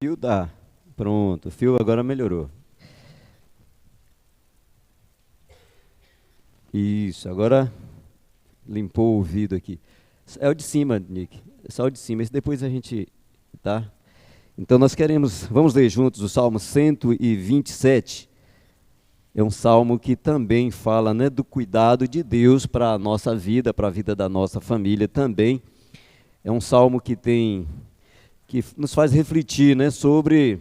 Fio dá. Pronto, o fio agora melhorou. Isso, agora limpou o ouvido aqui. É o de cima, Nick. É só o de cima. Esse depois a gente, tá? Então nós queremos, vamos ler juntos o Salmo 127. É um salmo que também fala, né, do cuidado de Deus para a nossa vida, para a vida da nossa família também. É um salmo que nos faz refletir, né, sobre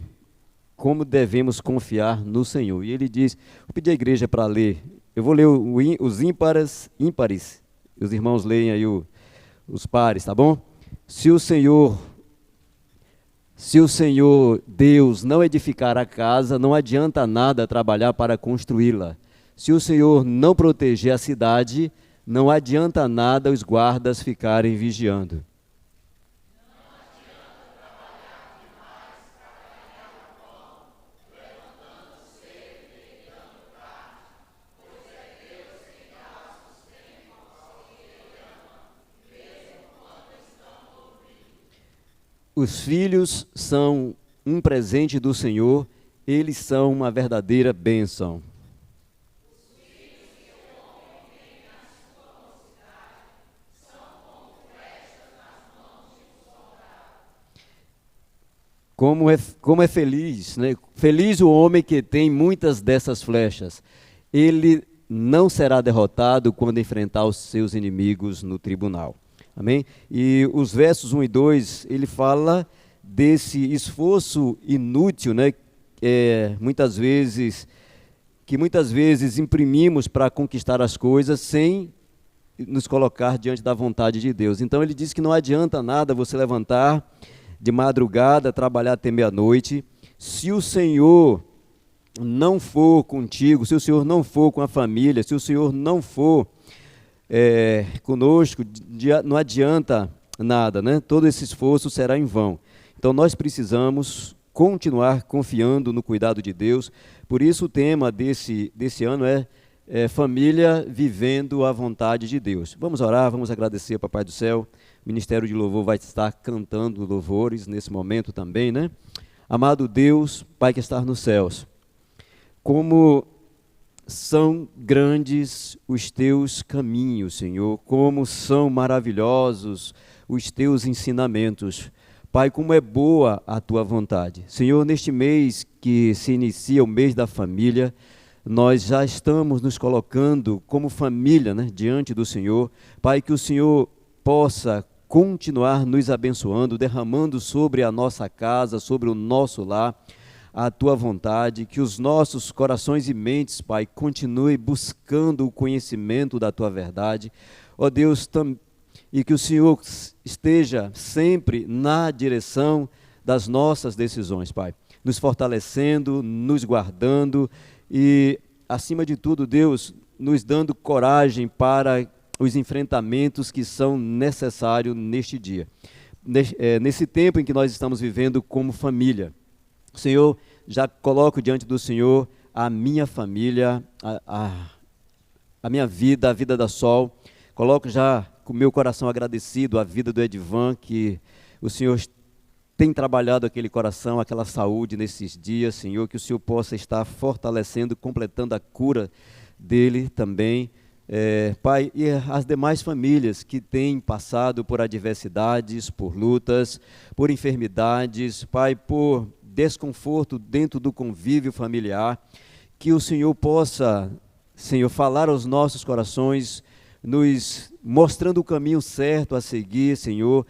como devemos confiar no Senhor. E ele diz, vou pedir à igreja para ler, eu vou ler os ímpares, os irmãos leem aí os pares, tá bom? Se o Senhor Deus não edificar a casa, não adianta nada trabalhar para construí-la. Se o Senhor não proteger a cidade, não adianta nada os guardas ficarem vigiando. Os filhos são um presente do Senhor, eles são uma verdadeira bênção. Como é feliz, né? Feliz o homem que tem muitas dessas flechas. Ele não será derrotado quando enfrentar os seus inimigos no tribunal. Amém? E os versos 1 e 2, ele fala desse esforço inútil, né? Muitas vezes imprimimos para conquistar as coisas sem nos colocar diante da vontade de Deus. Então ele diz que não adianta nada você levantar de madrugada, trabalhar até meia-noite, se o Senhor não for contigo, se o Senhor não for com a família, se o Senhor não for conosco, não adianta nada, né? Todo esse esforço será em vão. Então nós precisamos continuar confiando no cuidado de Deus. Por isso o tema desse ano é família vivendo a vontade de Deus. Vamos orar, vamos agradecer ao Papai do Céu. O Ministério de Louvor vai estar cantando louvores nesse momento também, né? Amado Deus, Pai que está nos céus, como são grandes os teus caminhos, Senhor, como são maravilhosos os teus ensinamentos. Pai, como é boa a tua vontade. Senhor, neste mês que se inicia o mês da família, nós já estamos nos colocando como família, né, diante do Senhor. Pai, que o Senhor possa continuar nos abençoando, derramando sobre a nossa casa, sobre o nosso lar, a tua vontade, que os nossos corações e mentes, Pai, continuem buscando o conhecimento da tua verdade. Ó Deus, e que o Senhor esteja sempre na direção das nossas decisões, Pai, nos fortalecendo, nos guardando e, acima de tudo, Deus, nos dando coragem para os enfrentamentos que são necessários neste dia, nesse tempo em que nós estamos vivendo como família. Senhor, já coloco diante do Senhor a minha família, a minha vida, a vida da Sol. Coloco já com o meu coração agradecido a vida do Edvan, que o Senhor tem trabalhado aquele coração, aquela saúde nesses dias, Senhor, que o Senhor possa estar fortalecendo, completando a cura dele também. Pai, e as demais famílias que têm passado por adversidades, por lutas, por enfermidades, Pai, por desconforto dentro do convívio familiar, que o Senhor possa, Senhor, falar aos nossos corações, nos mostrando o caminho certo a seguir, Senhor,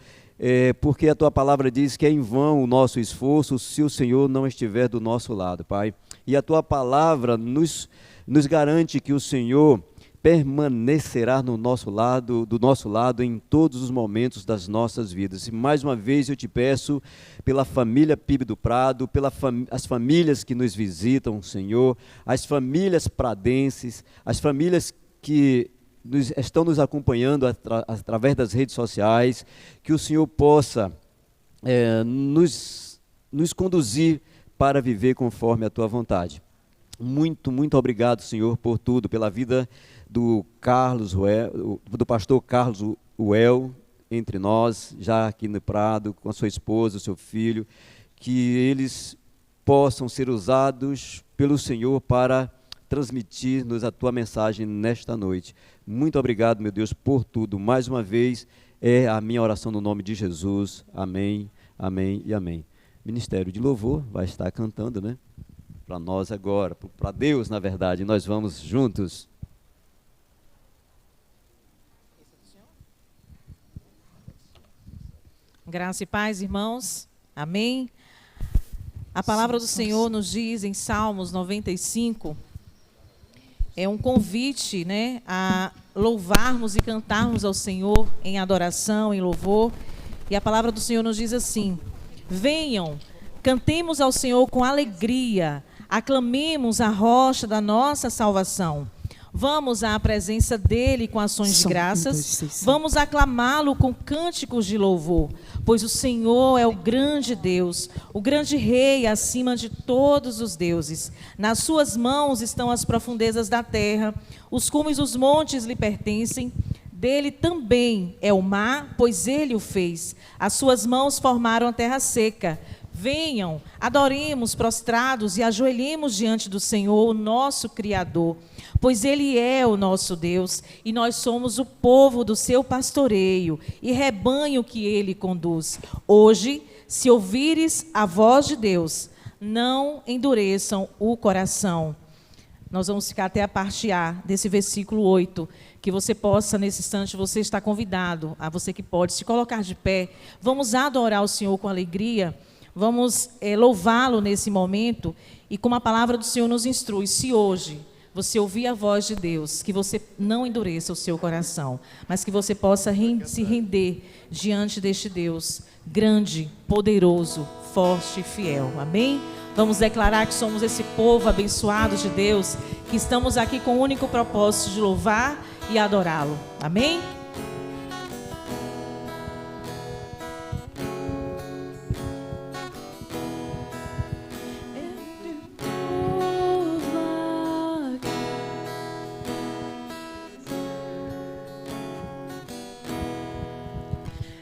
porque a Tua palavra diz que é em vão o nosso esforço se o Senhor não estiver do nosso lado, Pai. E a Tua palavra nos garante que o Senhor permanecerá do nosso lado em todos os momentos das nossas vidas. E mais uma vez eu te peço pela família PIB do Prado, as famílias que nos visitam, Senhor, as famílias pradenses, as famílias que estão nos acompanhando através das redes sociais, que o Senhor possa nos conduzir para viver conforme a Tua vontade. Muito, muito obrigado, Senhor, por tudo, pela vida do pastor Carlos Uel, entre nós, já aqui no Prado, com a sua esposa, o seu filho, que eles possam ser usados pelo Senhor para transmitir-nos a tua mensagem nesta noite. Muito obrigado, meu Deus, por tudo. Mais uma vez, é a minha oração no nome de Jesus. Amém, amém e amém. Ministério de Louvor vai estar cantando, né? Para nós agora, para Deus, na verdade. Nós vamos juntos. Graça e paz, irmãos. Amém. A palavra do Senhor nos diz em Salmos 95, é um convite, né, a louvarmos e cantarmos ao Senhor em adoração, em louvor. E a palavra do Senhor nos diz assim: venham, cantemos ao Senhor com alegria, aclamemos a rocha da nossa salvação. Vamos à presença dele com ações de graças, vamos aclamá-lo com cânticos de louvor, pois o Senhor é o grande Deus, o grande Rei acima de todos os deuses. Nas suas mãos estão as profundezas da terra, os cumes dos montes lhe pertencem. Dele também é o mar, pois ele o fez. As suas mãos formaram a terra seca. Venham, adoremos prostrados e ajoelhemos diante do Senhor, o nosso Criador, pois ele é o nosso Deus e nós somos o povo do seu pastoreio e rebanho que ele conduz. Hoje, se ouvires a voz de Deus, não endureçam o coração. Nós vamos ficar até a parte A desse versículo 8, que você possa, nesse instante, você está convidado, a você que pode se colocar de pé. Vamos adorar o Senhor com alegria. Vamos louvá-lo nesse momento, e como a palavra do Senhor nos instrui, se hoje você ouvir a voz de Deus, que você não endureça o seu coração, mas que você possa se render diante deste Deus grande, poderoso, forte e fiel. Amém? Vamos declarar que somos esse povo abençoado de Deus, que estamos aqui com o único propósito de louvar e adorá-lo. Amém?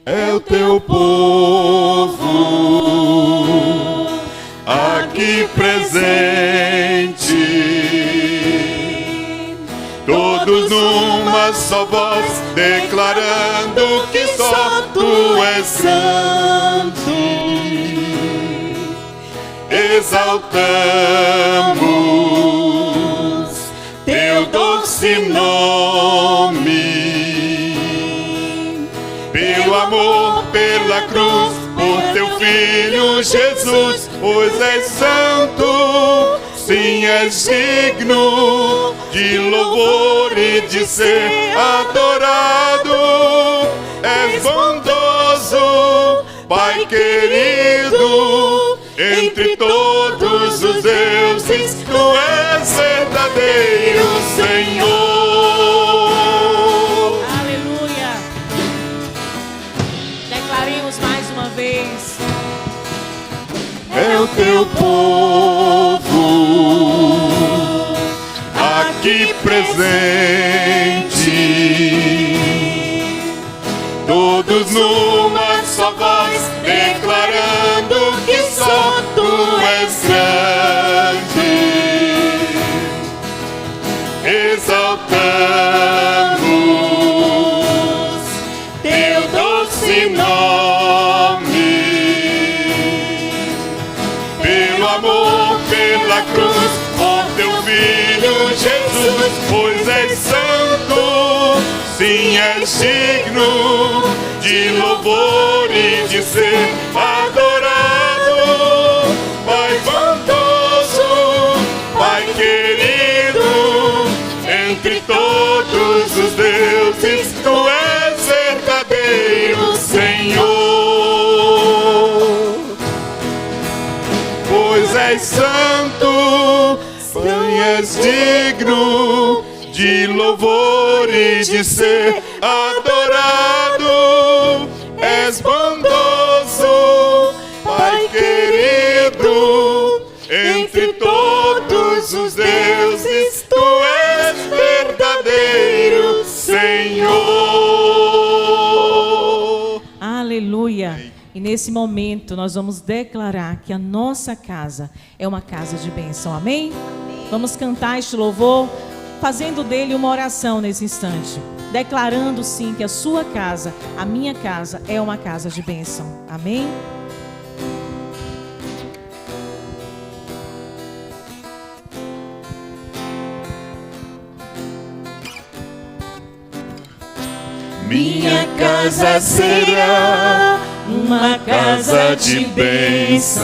É o teu povo aqui presente, todos numa só voz, declarando que só tu és santo. Exaltamos teu doce nome, pelo amor, pela cruz, por teu Filho Jesus, pois és santo, sim, és digno de louvor e de ser adorado. És bondoso, Pai querido, entre todos os deuses, tu és verdadeiro Senhor. É o teu povo aqui presente, todos numa só voz, declarando que só tu és grande. Exaltamos teu doce nome, amor, pela cruz, por teu Filho Jesus, pois és santo, sim, és digno de louvor e de ser adorado. Pai bondoso, Pai querido, entre todos os deuses, tu és verdadeiro Senhor. Pois és santo, sim, és digno de louvor e de ser adorado. És bondoso, Pai querido, entre todos os deuses, tu és verdadeiro Senhor. Aleluia. E nesse momento nós vamos declarar que a nossa casa é uma casa de bênção. Amém? Vamos cantar este louvor, fazendo dele uma oração nesse instante. Declarando sim que a sua casa, a minha casa, é uma casa de bênção. Amém? Minha casa será uma casa de bênção.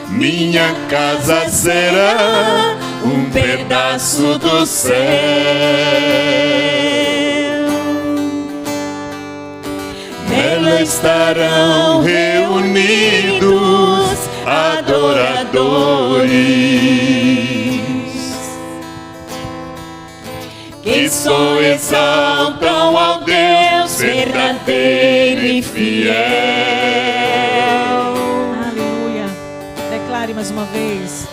Minha casa será um pedaço do céu. Nela estarão reunidos adoradores que só exaltam ao Deus verdadeiro e fiel. Aleluia. Declare mais uma vez.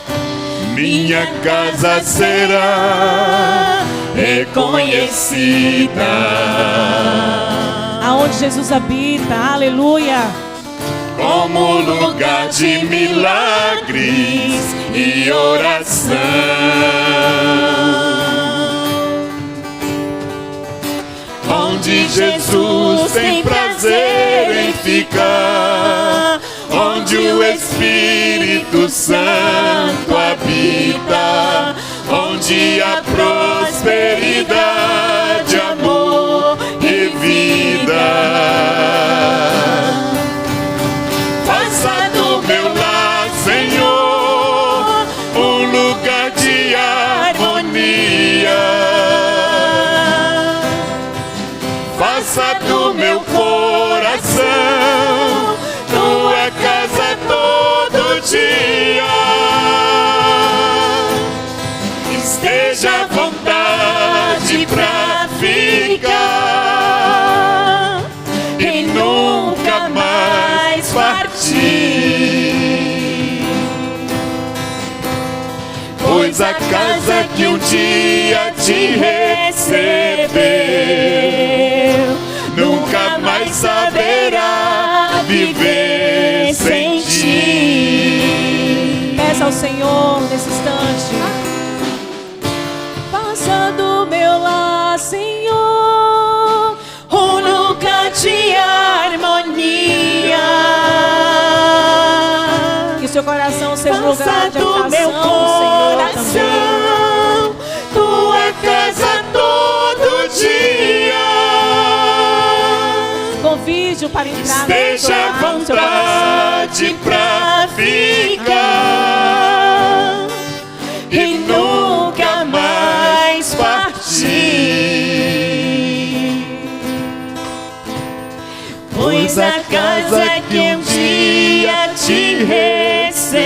Minha casa será reconhecida Aonde Jesus habita, aleluia, como lugar de milagres e oração, onde Jesus tem prazer em ficar, onde o Espírito Santo habita, onde há prosperidade, amor e vida. Faça do meu lar, Senhor, um lugar de harmonia. Faça do meu coração tua casa todo dia. Esteja à vontade pra ficar e nunca mais partir, pois a casa que um dia te recebeu nunca mais saberá viver sem ti. peça ao Senhor nesse instante. Faça do meu lar, Senhor, um lugar de harmonia. Que o seu coração seja um lugar de habitação, meu Senhor, coração, tua casa todo dia. Convide-o para entrar no Esteja à seu vontade pra ficar e nunca mais partir, pois a casa que um dia te recebeu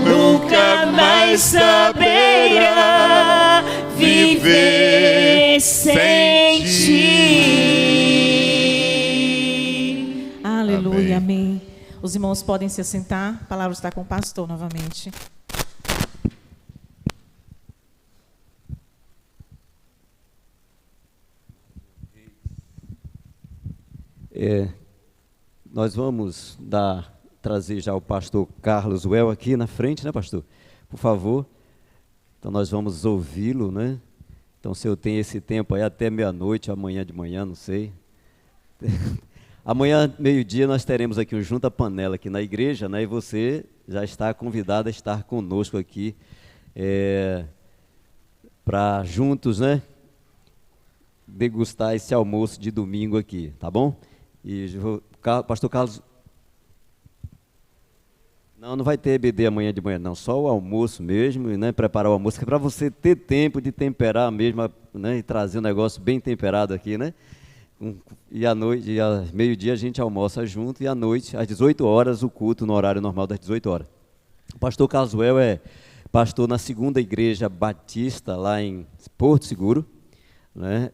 nunca mais saberá viver sem ti. Aleluia, amém. Os irmãos podem se assentar. A palavra está com o pastor novamente. Nós vamos trazer já o pastor Carlos Well aqui na frente, né, pastor? Por favor. Então nós vamos ouvi-lo, né? Então se eu tenho esse tempo aí até meia-noite, amanhã de manhã, não sei. Amanhã, meio-dia, nós teremos aqui um Junta Panela aqui na igreja, né? E você já está convidado a estar conosco aqui para juntos, né? Degustar esse almoço de domingo aqui, tá bom? E pastor Carlos, não vai ter EBD amanhã de manhã, não, só o almoço mesmo, né? Preparar o almoço, que é para você ter tempo de temperar mesmo, né? E trazer um negócio bem temperado aqui, né? E à noite, e ao meio-dia a gente almoça junto, e à noite, às 18 horas, o culto no horário normal das 18 horas. O pastor Carlos Well é pastor na 2ª Igreja Batista, lá em Porto Seguro, né?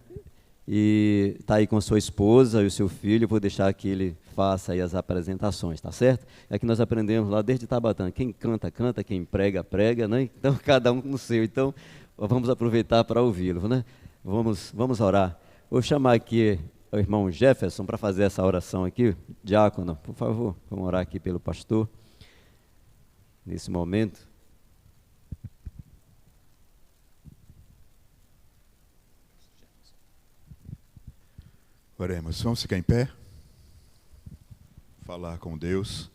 E está aí com a sua esposa e o seu filho. Eu vou deixar que ele faça aí as apresentações, tá certo? É que nós aprendemos lá desde Tabatã, quem canta, canta, quem prega, prega, né? Então, cada um no seu. Então, vamos aproveitar para ouvi-lo, né? Vamos orar. Vou chamar aqui o irmão Jefferson para fazer essa oração aqui. Diácono, por favor, vamos orar aqui pelo pastor nesse momento. Oremos, vamos ficar em pé, falar com Deus,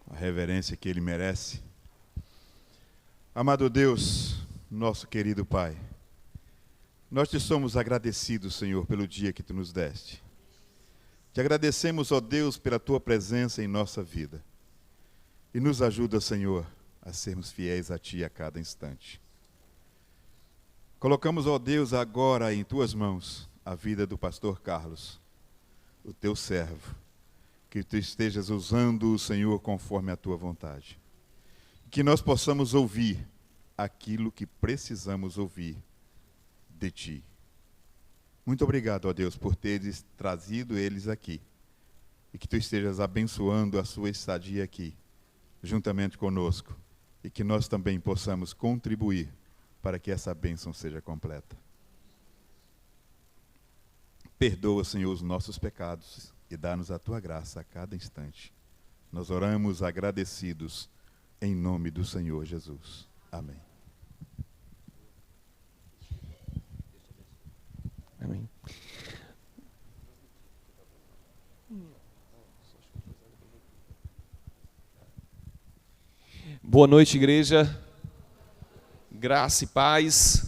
a reverência que Ele merece. Amado Deus, nosso querido Pai, nós te somos agradecidos, Senhor, pelo dia que Tu nos deste. Te agradecemos, ó Deus, pela Tua presença em nossa vida. E nos ajuda, Senhor, a sermos fiéis a Ti a cada instante. Colocamos, ó Deus, agora em Tuas mãos a vida do pastor Carlos, o Teu servo, que Tu estejas usando o Senhor conforme a Tua vontade. Que nós possamos ouvir aquilo que precisamos ouvir de Ti. Muito obrigado, ó Deus, por teres trazido eles aqui, e que Tu estejas abençoando a sua estadia aqui, juntamente conosco, e que nós também possamos contribuir para que essa bênção seja completa. Perdoa, Senhor, os nossos pecados e dá-nos a Tua graça a cada instante. Nós oramos agradecidos em nome do Senhor Jesus. Amém. Amém. Boa noite, igreja. Graça e paz.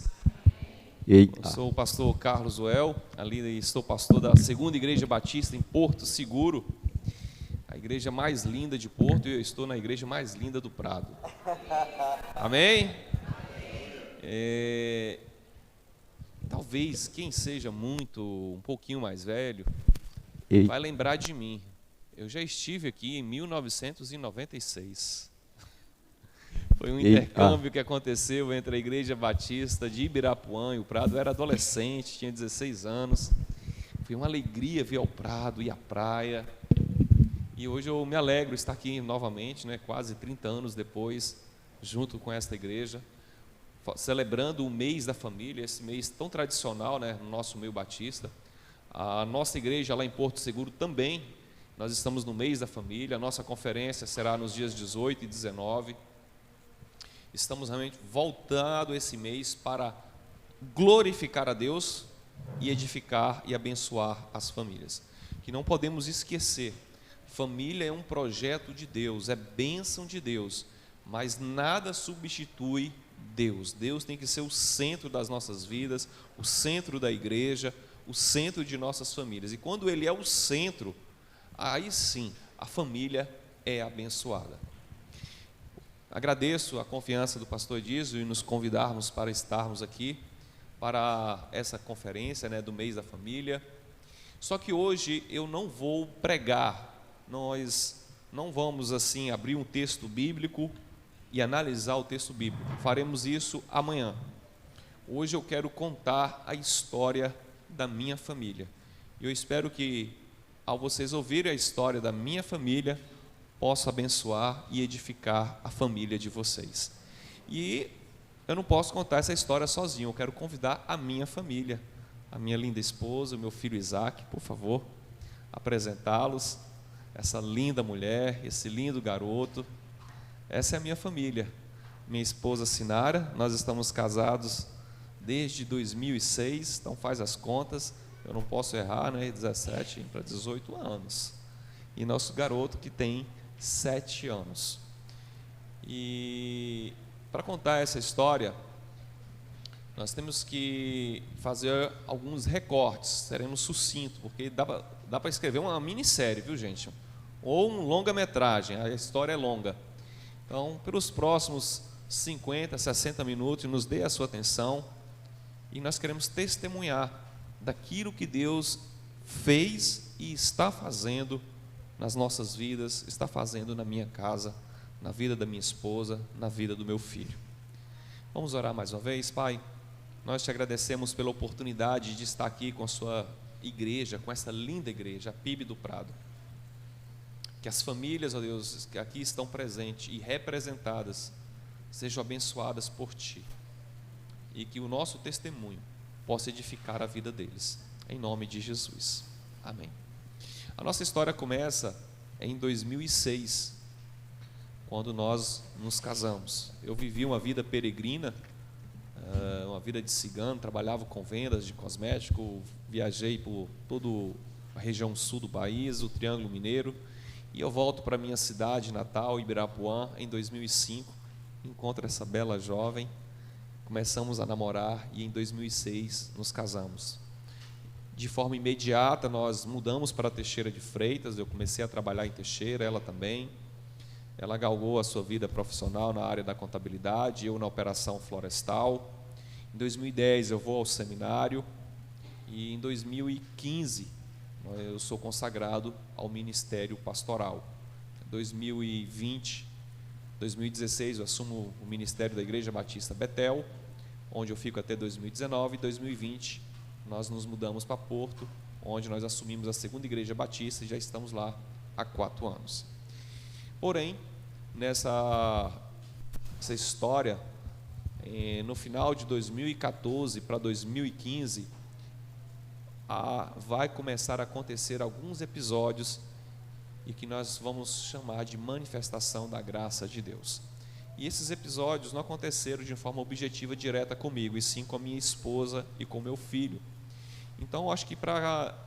Eu sou o pastor Carlos Uel, ali estou pastor da Segunda Igreja Batista em Porto Seguro, a igreja mais linda de Porto, e eu estou na igreja mais linda do Prado. Amém? Talvez quem seja um pouquinho mais velho, vai lembrar de mim. Eu já estive aqui em 1996. Foi um intercâmbio que aconteceu entre a Igreja Batista de Ibirapuã e o Prado. Eu era adolescente, tinha 16 anos. Foi uma alegria vir ao Prado e à praia. E hoje eu me alegro estar aqui novamente, né, quase 30 anos depois, junto com esta igreja, celebrando o mês da família, esse mês tão tradicional, né, no nosso meio batista. A nossa igreja lá em Porto Seguro também, nós estamos no mês da família. A nossa conferência será nos dias 18 e 19. Estamos realmente voltando esse mês para glorificar a Deus e edificar e abençoar as famílias. Que não podemos esquecer, família é um projeto de Deus, é bênção de Deus, mas nada substitui Deus. Deus tem que ser o centro das nossas vidas, o centro da igreja, o centro de nossas famílias. E quando Ele é o centro, aí sim, a família é abençoada. Agradeço a confiança do pastor Edísio em nos convidarmos para estarmos aqui para essa conferência, né, do mês da família. Só que hoje eu não vou pregar, nós não vamos assim abrir um texto bíblico e analisar o texto bíblico, faremos isso amanhã. Hoje eu quero contar a história da minha família. Eu espero que, ao vocês ouvirem a história da minha família, posso abençoar e edificar a família de vocês. E eu não posso contar essa história sozinho, eu quero convidar a minha família, a minha linda esposa, o meu filho Isaac, por favor, apresentá-los, essa linda mulher, esse lindo garoto. Essa é a minha família, minha esposa Sinara, nós estamos casados desde 2006, então faz as contas, eu não posso errar, né, 17 para 18 anos. E nosso garoto que tem 7 anos. E para contar essa história, nós temos que fazer alguns recortes, seremos sucintos, porque dá para escrever uma minissérie, viu, gente? Ou um longa-metragem, a história é longa. Então, pelos próximos 50, 60 minutos, nos dê a sua atenção, e nós queremos testemunhar daquilo que Deus fez e está fazendo nas nossas vidas, está fazendo na minha casa, na vida da minha esposa, na vida do meu filho. Vamos orar mais uma vez. Pai, nós te agradecemos pela oportunidade de estar aqui com a sua igreja, com essa linda igreja, a PIB do Prado. Que as famílias, ó Deus, que aqui estão presentes e representadas, sejam abençoadas por Ti. e que o nosso testemunho possa edificar a vida deles. Em nome de Jesus. Amém. A nossa história começa em 2006, quando nós nos casamos. Eu vivi uma vida peregrina, uma vida de cigano, trabalhava com vendas de cosmético, viajei por toda a região sul do país, o Triângulo Mineiro, e eu volto para minha cidade natal, Ibirapuã, em 2005, encontro essa bela jovem, começamos a namorar e em 2006 nos casamos. De forma imediata nós mudamos para Teixeira de Freitas, eu comecei a trabalhar em Teixeira, ela também. Ela galgou a sua vida profissional na área da contabilidade, eu na operação florestal. Em 2010 eu vou ao seminário e em 2015 eu sou consagrado ao ministério pastoral. Em 2016 eu assumo o ministério da Igreja Batista Betel, onde eu fico até 2019, e 2020 nós nos mudamos para Porto, onde nós assumimos a segunda Igreja Batista e já estamos lá há 4 anos. Porém, nessa história, no final de 2014 para 2015, vai começar a acontecer alguns episódios e que nós vamos chamar de manifestação da graça de Deus. E esses episódios não aconteceram de forma objetiva direta comigo, e sim com a minha esposa e com o meu filho. Então, eu acho que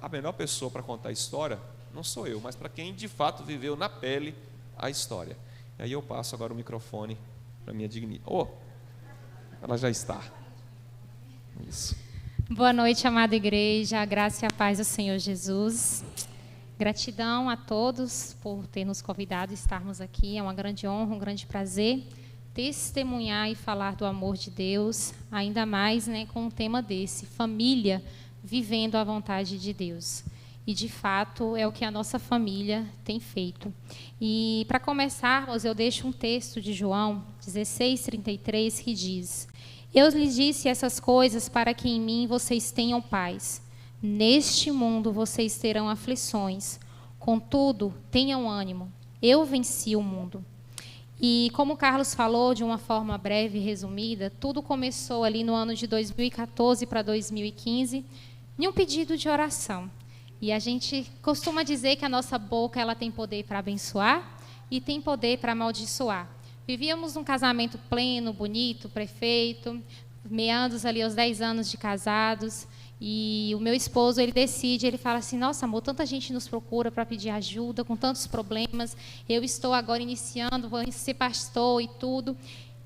a melhor pessoa para contar a história não sou eu, mas para quem de fato viveu na pele a história. E aí eu passo agora o microfone para minha digníssima. Ela já está. Isso. Boa noite, amada igreja, a graça e a paz do Senhor Jesus. Gratidão a todos por ter nos convidado a estarmos aqui. É uma grande honra, um grande prazer testemunhar e falar do amor de Deus, ainda mais, com um tema desse, família vivendo a vontade de Deus. E, de fato, é o que a nossa família tem feito. E, para começarmos, eu deixo um texto de João 16:33, que diz: Eu lhes disse essas coisas para que em mim vocês tenham paz. Neste mundo vocês terão aflições. Contudo, tenham ânimo. Eu venci o mundo. E, como o Carlos falou, de uma forma breve e resumida, tudo começou ali no ano de 2014 para 2015, em um pedido de oração. E a gente costuma dizer que a nossa boca ela tem poder para abençoar e tem poder para amaldiçoar. Vivíamos um casamento pleno, bonito, perfeito, meandos ali aos 10 anos de casados, e o meu esposo, ele fala assim: nossa, amor, tanta gente nos procura para pedir ajuda, com tantos problemas, eu estou agora iniciando, vou ser pastor e tudo,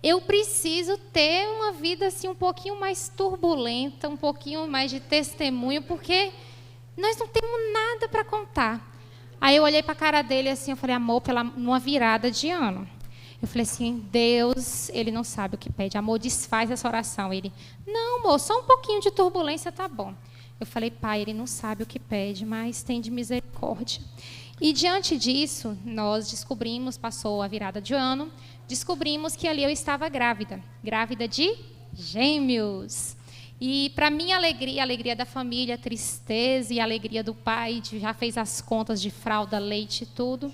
eu preciso ter uma vida assim um pouquinho mais turbulenta, um pouquinho mais de testemunho, porque nós não temos nada para contar. Aí eu olhei para a cara dele assim, eu falei: amor, numa virada de ano. Eu falei assim: Deus, Ele não sabe o que pede. Amor, desfaz essa oração. Ele: não, amor, só um pouquinho de turbulência tá bom. Eu falei: Pai, Ele não sabe o que pede, mas tem de misericórdia. E diante disso, nós descobrimos, passou a virada de ano, descobrimos que ali eu estava grávida de gêmeos. E para minha alegria, a alegria da família, a tristeza e a alegria do pai, já fez as contas de fralda, leite e tudo.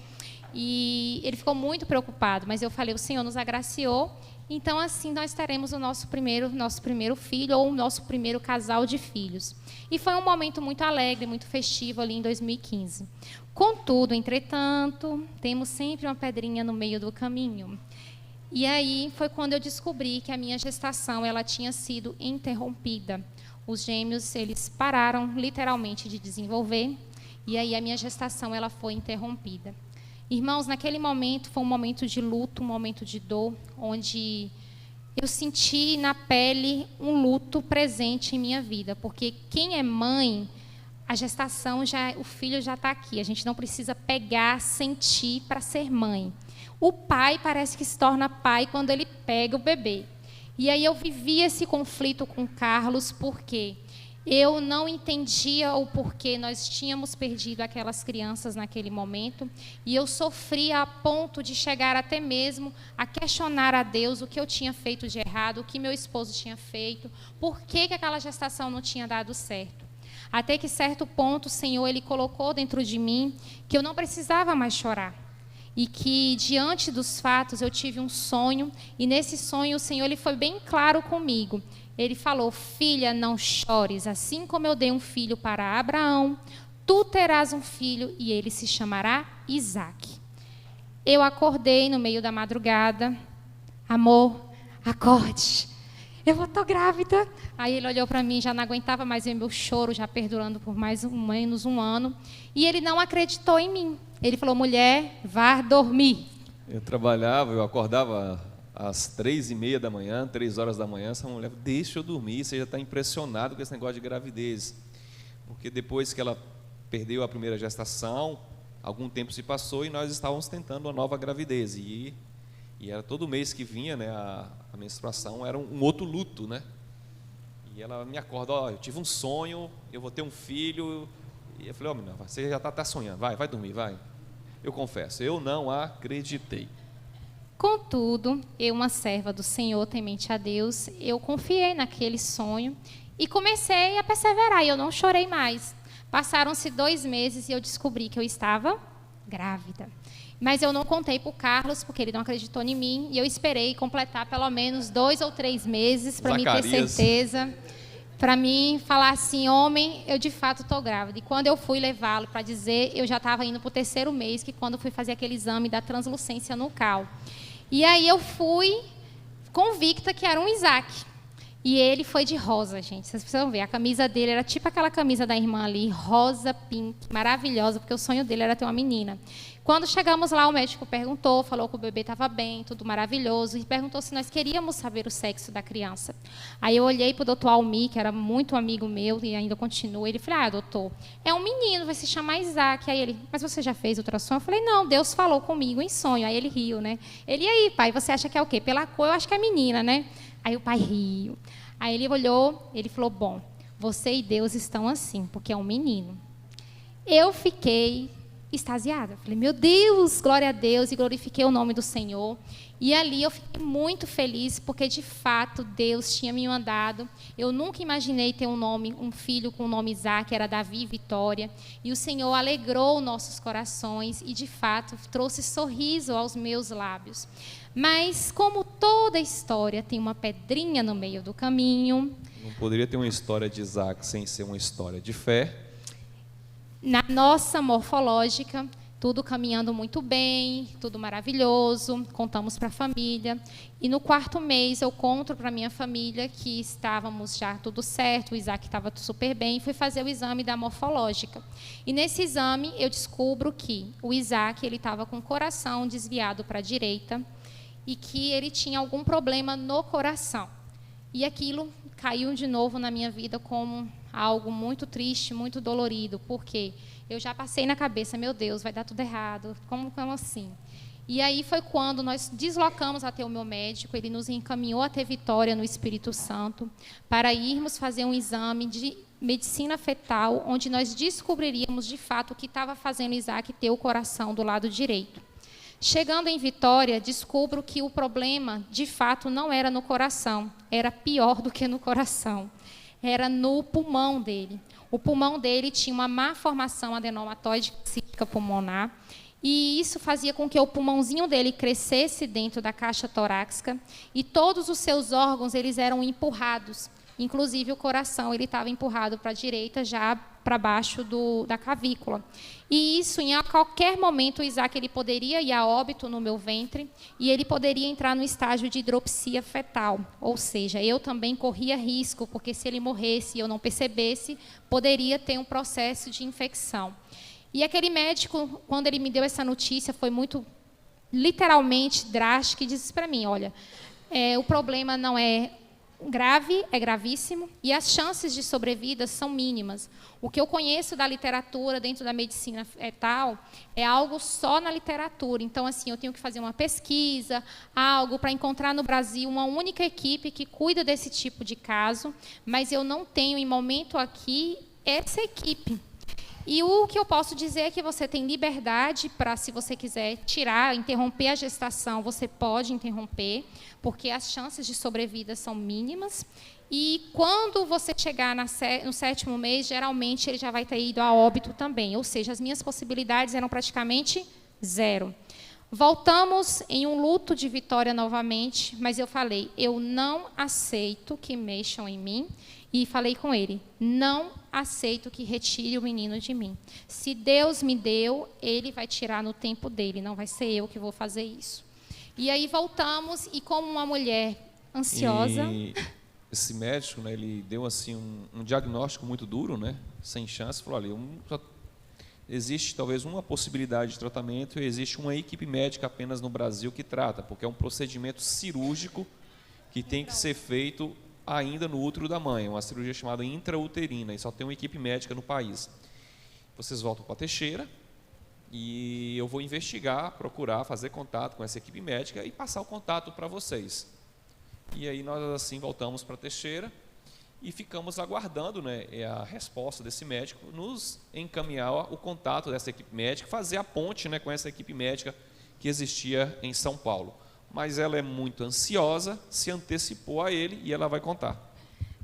E ele ficou muito preocupado, mas eu falei: o Senhor nos agraciou, então assim nós teremos o nosso primeiro filho, ou o nosso primeiro casal de filhos. E foi um momento muito alegre, muito festivo ali em 2015. Contudo, entretanto, temos sempre uma pedrinha no meio do caminho. E aí foi quando eu descobri que a minha gestação ela tinha sido interrompida. Os gêmeos, eles pararam literalmente de desenvolver, e aí a minha gestação ela foi interrompida. Irmãos, naquele momento foi um momento de luto, um momento de dor, onde eu senti na pele um luto presente em minha vida, porque quem é mãe, a gestação, o filho já está aqui, a gente não precisa pegar, sentir para ser mãe. O pai parece que se torna pai quando ele pega o bebê. E aí eu vivi esse conflito com o Carlos, porque eu não entendia o porquê nós tínhamos perdido aquelas crianças naquele momento, e eu sofria a ponto de chegar até mesmo a questionar a Deus o que eu tinha feito de errado, o que meu esposo tinha feito, por que aquela gestação não tinha dado certo. Até que certo ponto o Senhor ele colocou dentro de mim que eu não precisava mais chorar. E que, diante dos fatos, eu tive um sonho, e nesse sonho o Senhor ele foi bem claro comigo, ele falou: filha, não chores, assim como eu dei um filho para Abraão, tu terás um filho e ele se chamará Isaque. Eu acordei no meio da madrugada: amor, acorde, eu estou grávida. Aí ele olhou para mim, já não aguentava mais ver meu choro, já perdurando por mais ou menos um ano, e ele não acreditou em mim. Ele falou: mulher, vá dormir. Eu acordava às 3h30 da manhã, 3 horas da manhã, essa mulher: deixa eu dormir, você já está impressionado com esse negócio de gravidez. Porque depois que ela perdeu a primeira gestação, algum tempo se passou e nós estávamos tentando uma nova gravidez. E era todo mês que vinha, né, a menstruação, era um outro luto, né? E ela me acorda: ó, eu tive um sonho, eu vou ter um filho. E eu falei: ó, menina, você já está sonhando, vai dormir, vai. Eu confesso, eu não acreditei. Contudo, eu, uma serva do Senhor, temente a Deus, eu confiei naquele sonho e comecei a perseverar, e eu não chorei mais. Passaram-se 2 meses e eu descobri que eu estava grávida. Mas eu não contei para o Carlos, porque ele não acreditou em mim, e eu esperei completar pelo menos 2 ou 3 meses para mim ter certeza, para mim falar assim: homem, eu de fato estou grávida. E quando eu fui levá-lo para dizer, eu já estava indo para o 3º mês, que quando eu fui fazer aquele exame da translucência nucal. E aí eu fui convicta que era um Isaque. E ele foi de rosa, gente. Vocês precisam ver. A camisa dele era tipo aquela camisa da irmã ali, rosa, pink, maravilhosa, porque o sonho dele era ter uma menina. Quando chegamos lá, o médico perguntou, falou que o bebê estava bem, tudo maravilhoso, e perguntou se nós queríamos saber o sexo da criança. Aí eu olhei para o doutor Almi, que era muito amigo meu e ainda continua. Ele falou: doutor, é um menino, vai se chamar Isaque. Aí ele: mas você já fez ultrassom? Eu falei: não, Deus falou comigo em sonho. Aí ele riu, né? Ele: e aí, pai, você acha que é o quê? Pela cor, eu acho que é menina, né? Aí o pai riu. Aí ele olhou, ele falou: bom, você e Deus estão assim, porque é um menino. Eu fiquei extasiada. Falei: meu Deus, glória a Deus, e glorifiquei o nome do Senhor. E ali eu fiquei muito feliz, porque de fato Deus tinha me mandado. Eu nunca imaginei ter um filho com o nome Isaque, era Davi Vitória. E o Senhor alegrou nossos corações e de fato trouxe sorriso aos meus lábios. Mas como toda história tem uma pedrinha no meio do caminho. Não poderia ter uma história de Isaque sem ser uma história de fé. Na nossa morfológica, tudo caminhando muito bem, tudo maravilhoso, contamos para a família. E no 4º mês eu conto para a minha família que estávamos já tudo certo, o Isaque estava super bem, e fui fazer o exame da morfológica. E nesse exame eu descubro que o Isaque estava com o coração desviado para a direita e que ele tinha algum problema no coração. E aquilo caiu de novo na minha vida como algo muito triste, muito dolorido, porque eu já passei na cabeça: meu Deus, vai dar tudo errado, como assim? E aí foi quando nós deslocamos até o meu médico, ele nos encaminhou até Vitória, no Espírito Santo, para irmos fazer um exame de medicina fetal, onde nós descobriríamos de fato o que estava fazendo Isaque ter o coração do lado direito. Chegando em Vitória, descubro que o problema, de fato, não era no coração, era pior do que no coração. Era no pulmão dele. O pulmão dele tinha uma má formação adenomatoide cística pulmonar, e isso fazia com que o pulmãozinho dele crescesse dentro da caixa torácica, e todos os seus órgãos eles eram empurrados. Inclusive o coração ele estava empurrado para a direita, já para baixo da clavícula. E isso, em qualquer momento, o Isaque ele poderia ir a óbito no meu ventre e ele poderia entrar no estágio de hidropsia fetal. Ou seja, eu também corria risco, porque se ele morresse e eu não percebesse, poderia ter um processo de infecção. E aquele médico, quando ele me deu essa notícia, foi muito, literalmente, drástico e disse para mim: olha, o problema não é grave, é gravíssimo, e as chances de sobrevida são mínimas. O que eu conheço da literatura dentro da medicina fetal é algo só na literatura. Então, assim, eu tenho que fazer uma pesquisa, algo para encontrar no Brasil uma única equipe que cuida desse tipo de caso, mas eu não tenho, em momento aqui, essa equipe. E o que eu posso dizer é que você tem liberdade para, se você quiser tirar, interromper a gestação, você pode interromper, porque as chances de sobrevida são mínimas. E quando você chegar no 7º mês, geralmente ele já vai ter ido a óbito também. Ou seja, as minhas possibilidades eram praticamente zero. Voltamos em um luto de Vitória novamente, mas eu falei, eu não aceito que mexam em mim. E falei com ele, não aceito que retire o menino de mim. Se Deus me deu, ele vai tirar no tempo dele, não vai ser eu que vou fazer isso. E aí voltamos, e como uma mulher ansiosa... E esse médico, né, ele deu assim um diagnóstico muito duro, né, sem chance, falou, olha, existe talvez uma possibilidade de tratamento e existe uma equipe médica apenas no Brasil que trata, porque é um procedimento cirúrgico que tem que ser feito ainda no útero da mãe, uma cirurgia chamada intrauterina, e só tem uma equipe médica no país. Vocês voltam para Teixeira e eu vou investigar, procurar, fazer contato com essa equipe médica e passar o contato para vocês. E aí nós assim voltamos para Teixeira e ficamos aguardando, né, a resposta desse médico, nos encaminhar o contato dessa equipe médica, fazer a ponte, né, com essa equipe médica que existia em São Paulo. Mas ela é muito ansiosa, se antecipou a ele e ela vai contar.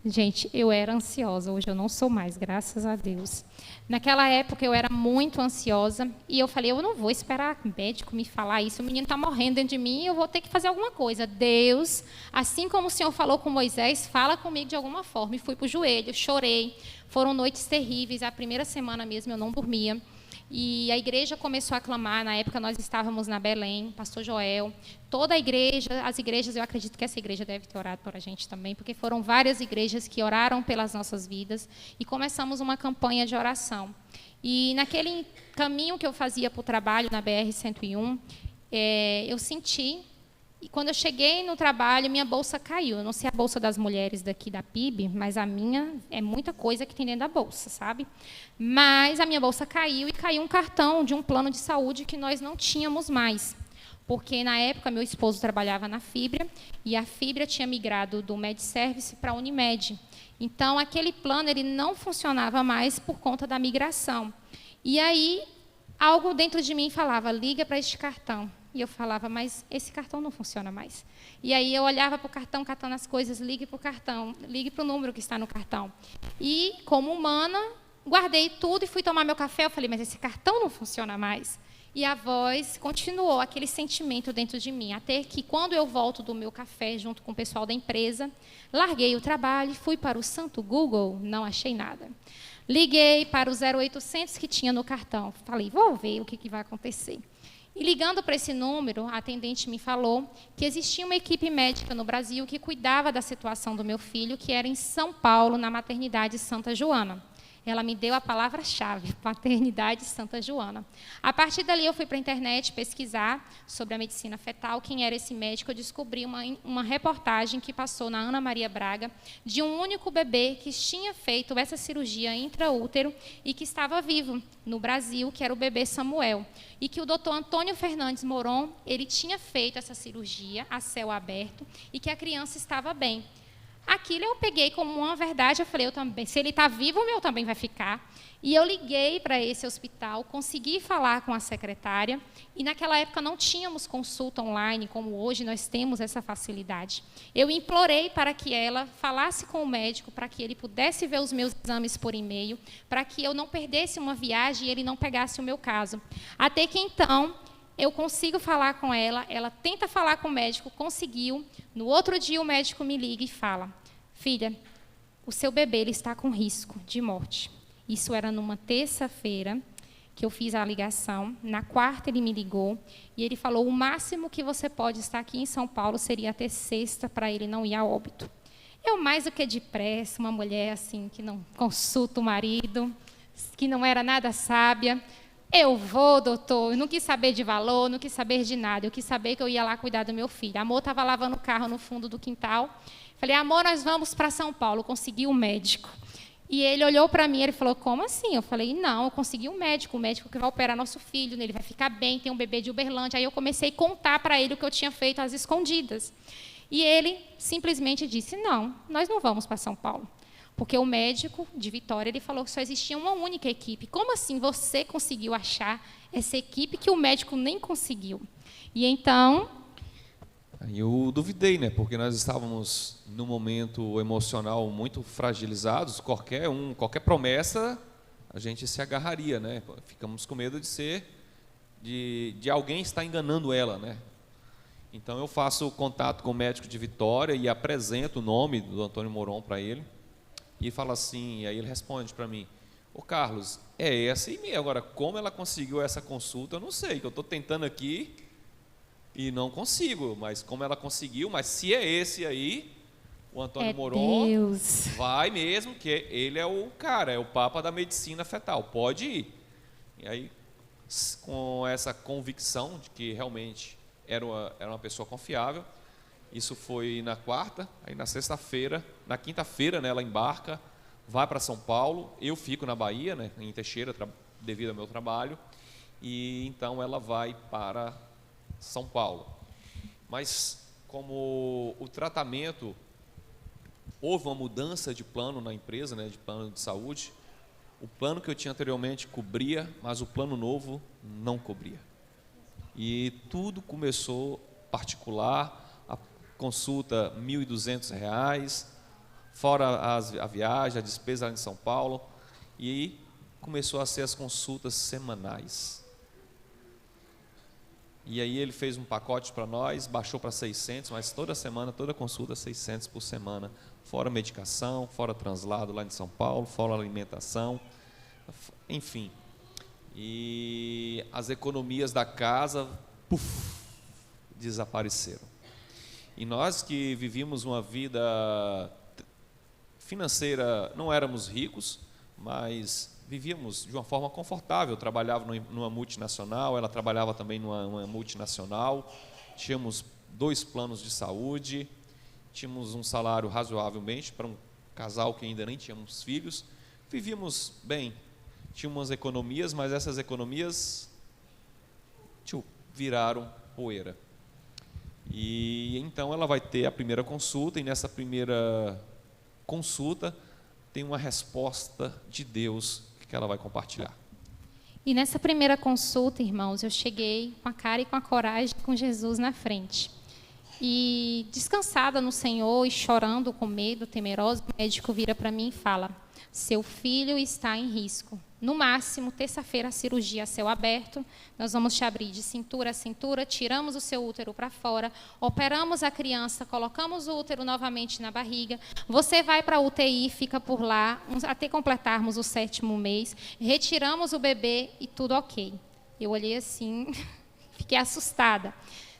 Gente, eu era ansiosa, hoje eu não sou mais, graças a Deus. Naquela época eu era muito ansiosa e eu falei, eu não vou esperar o médico me falar isso, o menino está morrendo dentro de mim, eu vou ter que fazer alguma coisa. Deus, assim como o Senhor falou com Moisés, fala comigo de alguma forma. E fui para o joelho, chorei, foram noites terríveis, a primeira semana mesmo eu não dormia. E a igreja começou a clamar, na época nós estávamos na Belém, pastor Joel, toda a igreja, as igrejas, eu acredito que essa igreja deve ter orado por a gente também, porque foram várias igrejas que oraram pelas nossas vidas, e começamos uma campanha de oração. E naquele caminho que eu fazia para o trabalho na BR-101, eu senti, e quando eu cheguei no trabalho, minha bolsa caiu. Eu não sei a bolsa das mulheres daqui da PIB, mas a minha é muita coisa que tem dentro da bolsa, sabe? Mas a minha bolsa caiu e caiu um cartão de um plano de saúde que nós não tínhamos mais. Porque, na época, meu esposo trabalhava na Fibra e a Fibra tinha migrado do MedService para a Unimed. Então, aquele plano ele não funcionava mais por conta da migração. E aí, algo dentro de mim falava, liga para este cartão. E eu falava, mas esse cartão não funciona mais. E aí eu olhava para o cartão, catando as coisas, ligue para o cartão, ligue para o número que está no cartão. E, como humana, guardei tudo e fui tomar meu café. Eu falei, mas esse cartão não funciona mais. E a voz continuou, aquele sentimento dentro de mim. Até que, quando eu volto do meu café, junto com o pessoal da empresa, larguei o trabalho, fui para o santo Google, não achei nada. Liguei para o 0800 que tinha no cartão. Falei, vou ver o que vai acontecer. E ligando para esse número, a atendente me falou que existia uma equipe médica no Brasil que cuidava da situação do meu filho, que era em São Paulo, na maternidade Santa Joana. Ela me deu a palavra-chave, maternidade Santa Joana. A partir dali, eu fui para a internet pesquisar sobre a medicina fetal, quem era esse médico. Eu descobri uma reportagem que passou na Ana Maria Braga, de um único bebê que tinha feito essa cirurgia intraútero e que estava vivo no Brasil, que era o bebê Samuel. E que o doutor Antônio Fernandes Moron, ele tinha feito essa cirurgia a céu aberto e que a criança estava bem. Aquilo eu peguei como uma verdade, eu falei, eu também, se ele está vivo, o meu também vai ficar. E eu liguei para esse hospital, consegui falar com a secretária, e naquela época não tínhamos consulta online, como hoje nós temos essa facilidade. Eu implorei para que ela falasse com o médico, para que ele pudesse ver os meus exames por e-mail, para que eu não perdesse uma viagem e ele não pegasse o meu caso. Até que então, eu consigo falar com ela, ela tenta falar com o médico, conseguiu. No outro dia, o médico me liga e fala, filha, o seu bebê ele está com risco de morte. Isso era numa terça-feira que eu fiz a ligação. Na quarta, ele me ligou e ele falou, o máximo que você pode estar aqui em São Paulo seria até sexta, para ele não ir a óbito. Eu, mais do que depressa, uma mulher assim que não consulta o marido, que não era nada sábia, eu vou, doutor, eu não quis saber de valor, não quis saber de nada, eu quis saber que eu ia lá cuidar do meu filho. Amor estava lavando o carro no fundo do quintal, falei, amor, nós vamos para São Paulo, consegui um médico. E ele olhou para mim, ele falou, como assim? Eu falei, não, eu consegui um médico, o médico que vai operar nosso filho, ele vai ficar bem, tem um bebê de Uberlândia. Aí eu comecei a contar para ele o que eu tinha feito às escondidas. E ele simplesmente disse, não, nós não vamos para São Paulo. Porque o médico de Vitória, ele falou que só existia uma única equipe. Como assim você conseguiu achar essa equipe que o médico nem conseguiu? E então... Eu duvidei, né? Porque nós estávamos num momento emocional muito fragilizados. Qualquer promessa, a gente se agarraria, né? Ficamos com medo de ser de alguém estar enganando ela, né? Então eu faço contato com o médico de Vitória e apresento o nome do Antônio Moron para ele e falo assim, e aí ele responde para mim: ô Carlos, é essa e meia. Agora, como ela conseguiu essa consulta, eu não sei, que eu estou tentando aqui e não consigo, mas como ela conseguiu, mas se é esse aí, o Antônio Moron, Deus. vai mesmo, que ele é o cara, é o papa da medicina fetal, pode ir. E aí, com essa convicção de que realmente era uma pessoa confiável, isso foi na quarta, aí na sexta-feira, na quinta-feira, né, ela embarca, vai para São Paulo, eu fico na Bahia, né, em Teixeira, devido ao meu trabalho, e então ela vai para São Paulo. Mas como o tratamento, houve uma mudança de plano na empresa, né, de plano de saúde, o plano que eu tinha anteriormente cobria, mas o plano novo não cobria. E tudo começou particular, a consulta R$ 1.200, fora a viagem, a despesa lá em São Paulo, e começou a ser as consultas semanais. E aí ele fez um pacote para nós, baixou para 600, mas toda semana, toda consulta 600 por semana, fora medicação, fora translado lá em São Paulo, fora alimentação, enfim. E as economias da casa, desapareceram. E nós que vivíamos uma vida financeira, não éramos ricos, mas vivíamos de uma forma confortável. Eu trabalhava numa multinacional, ela trabalhava também numa multinacional, tínhamos 2 planos de saúde, tínhamos um salário razoavelmente para um casal que ainda nem tínhamos filhos, vivíamos bem. Tínhamos economias, mas essas economias viraram poeira. E então ela vai ter a primeira consulta, e nessa primeira consulta tem uma resposta de Deus que ela vai compartilhar. E nessa primeira consulta, irmãos, eu cheguei com a cara e com a coragem, com Jesus na frente. E descansada no Senhor e chorando com medo, temerosa, o médico vira para mim e fala: seu filho está em risco. No máximo, terça-feira, a cirurgia a céu aberto, nós vamos te abrir de cintura a cintura, tiramos o seu útero para fora, operamos a criança, colocamos o útero novamente na barriga, você vai para a UTI, fica por lá, até completarmos o 7º mês, retiramos o bebê e tudo ok. Eu olhei assim, fiquei assustada.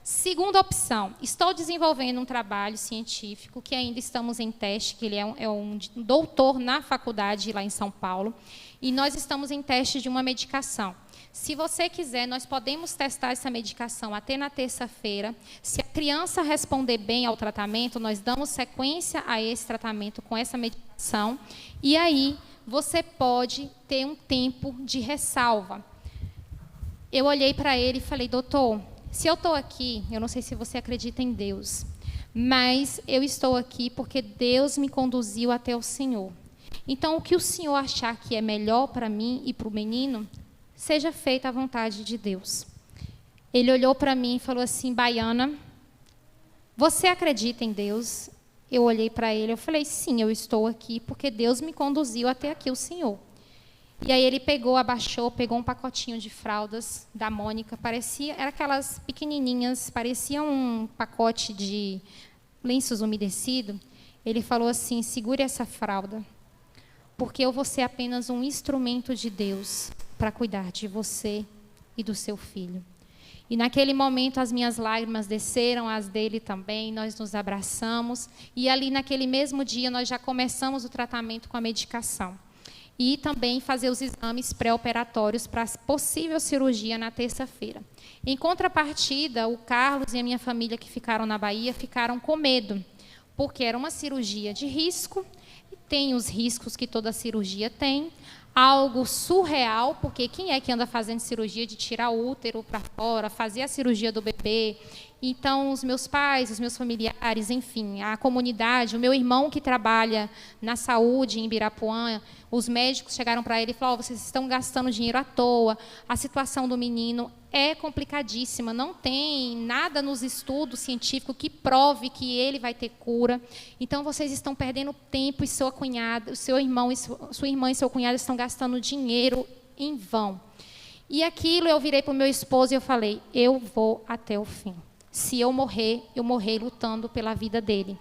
Segunda opção, estou desenvolvendo um trabalho científico que ainda estamos em teste, que ele é um doutor na faculdade lá em São Paulo, e nós estamos em teste de uma medicação. Se você quiser, nós podemos testar essa medicação até na terça-feira. Se a criança responder bem ao tratamento, nós damos sequência a esse tratamento com essa medicação, e aí você pode ter um tempo de ressalva. Eu olhei para ele e falei: doutor, se eu estou aqui, eu não sei se você acredita em Deus, mas eu estou aqui porque Deus me conduziu até o Senhor. Então, o que o Senhor achar que é melhor para mim e para o menino, seja feita a vontade de Deus. Ele olhou para mim e falou assim: Baiana, você acredita em Deus? Eu olhei para ele, eu falei: sim, eu estou aqui porque Deus me conduziu até aqui, o Senhor. E aí ele pegou, abaixou, pegou um pacotinho de fraldas da Mônica, era aquelas pequenininhas, parecia um pacote de lenços umedecidos. Ele falou assim: segure essa fralda, porque eu vou ser apenas um instrumento de Deus para cuidar de você e do seu filho. E naquele momento as minhas lágrimas desceram, as dele também, nós nos abraçamos, e ali naquele mesmo dia nós já começamos o tratamento com a medicação. E também fazer os exames pré-operatórios para a possível cirurgia na terça-feira. Em contrapartida, o Carlos e a minha família que ficaram na Bahia ficaram com medo, porque era uma cirurgia de risco, tem os riscos que toda cirurgia tem, algo surreal, porque quem é que anda fazendo cirurgia de tirar o útero para fora, fazer a cirurgia do bebê? Então, os meus pais, os meus familiares, enfim, a comunidade, o meu irmão que trabalha na saúde em Ibirapuã, os médicos chegaram para ele e falaram: vocês estão gastando dinheiro à toa, a situação do menino é complicadíssima, não tem nada nos estudos científicos que prove que ele vai ter cura, então vocês estão perdendo tempo e sua cunhada, o seu irmão, sua irmã e seu cunhado estão gastando dinheiro em vão. E aquilo eu virei para o meu esposo e eu falei, eu vou até o fim. Se eu morrer lutando pela vida dele.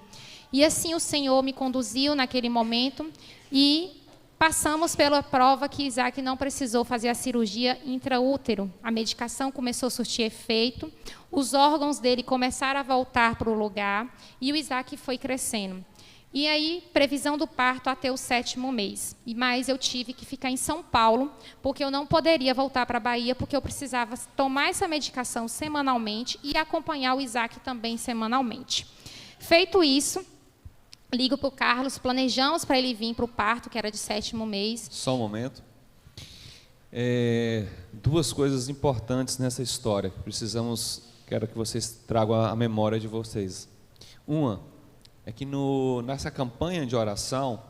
E assim o Senhor me conduziu naquele momento e passamos pela prova que Isaac não precisou fazer a cirurgia intraútero. A medicação começou a surtir efeito, os órgãos dele começaram a voltar para o lugar e o Isaac foi crescendo. E aí, previsão do parto até o 7º mês. Mas eu tive que ficar em São Paulo, porque eu não poderia voltar para a Bahia, porque eu precisava tomar essa medicação semanalmente e acompanhar o Isaac também semanalmente. Feito isso, ligo para o Carlos, planejamos para ele vir para o parto, que era de 7º mês. Só um momento. Duas coisas importantes nessa história que quero que vocês tragam à memória de vocês. Uma é que nessa campanha de oração,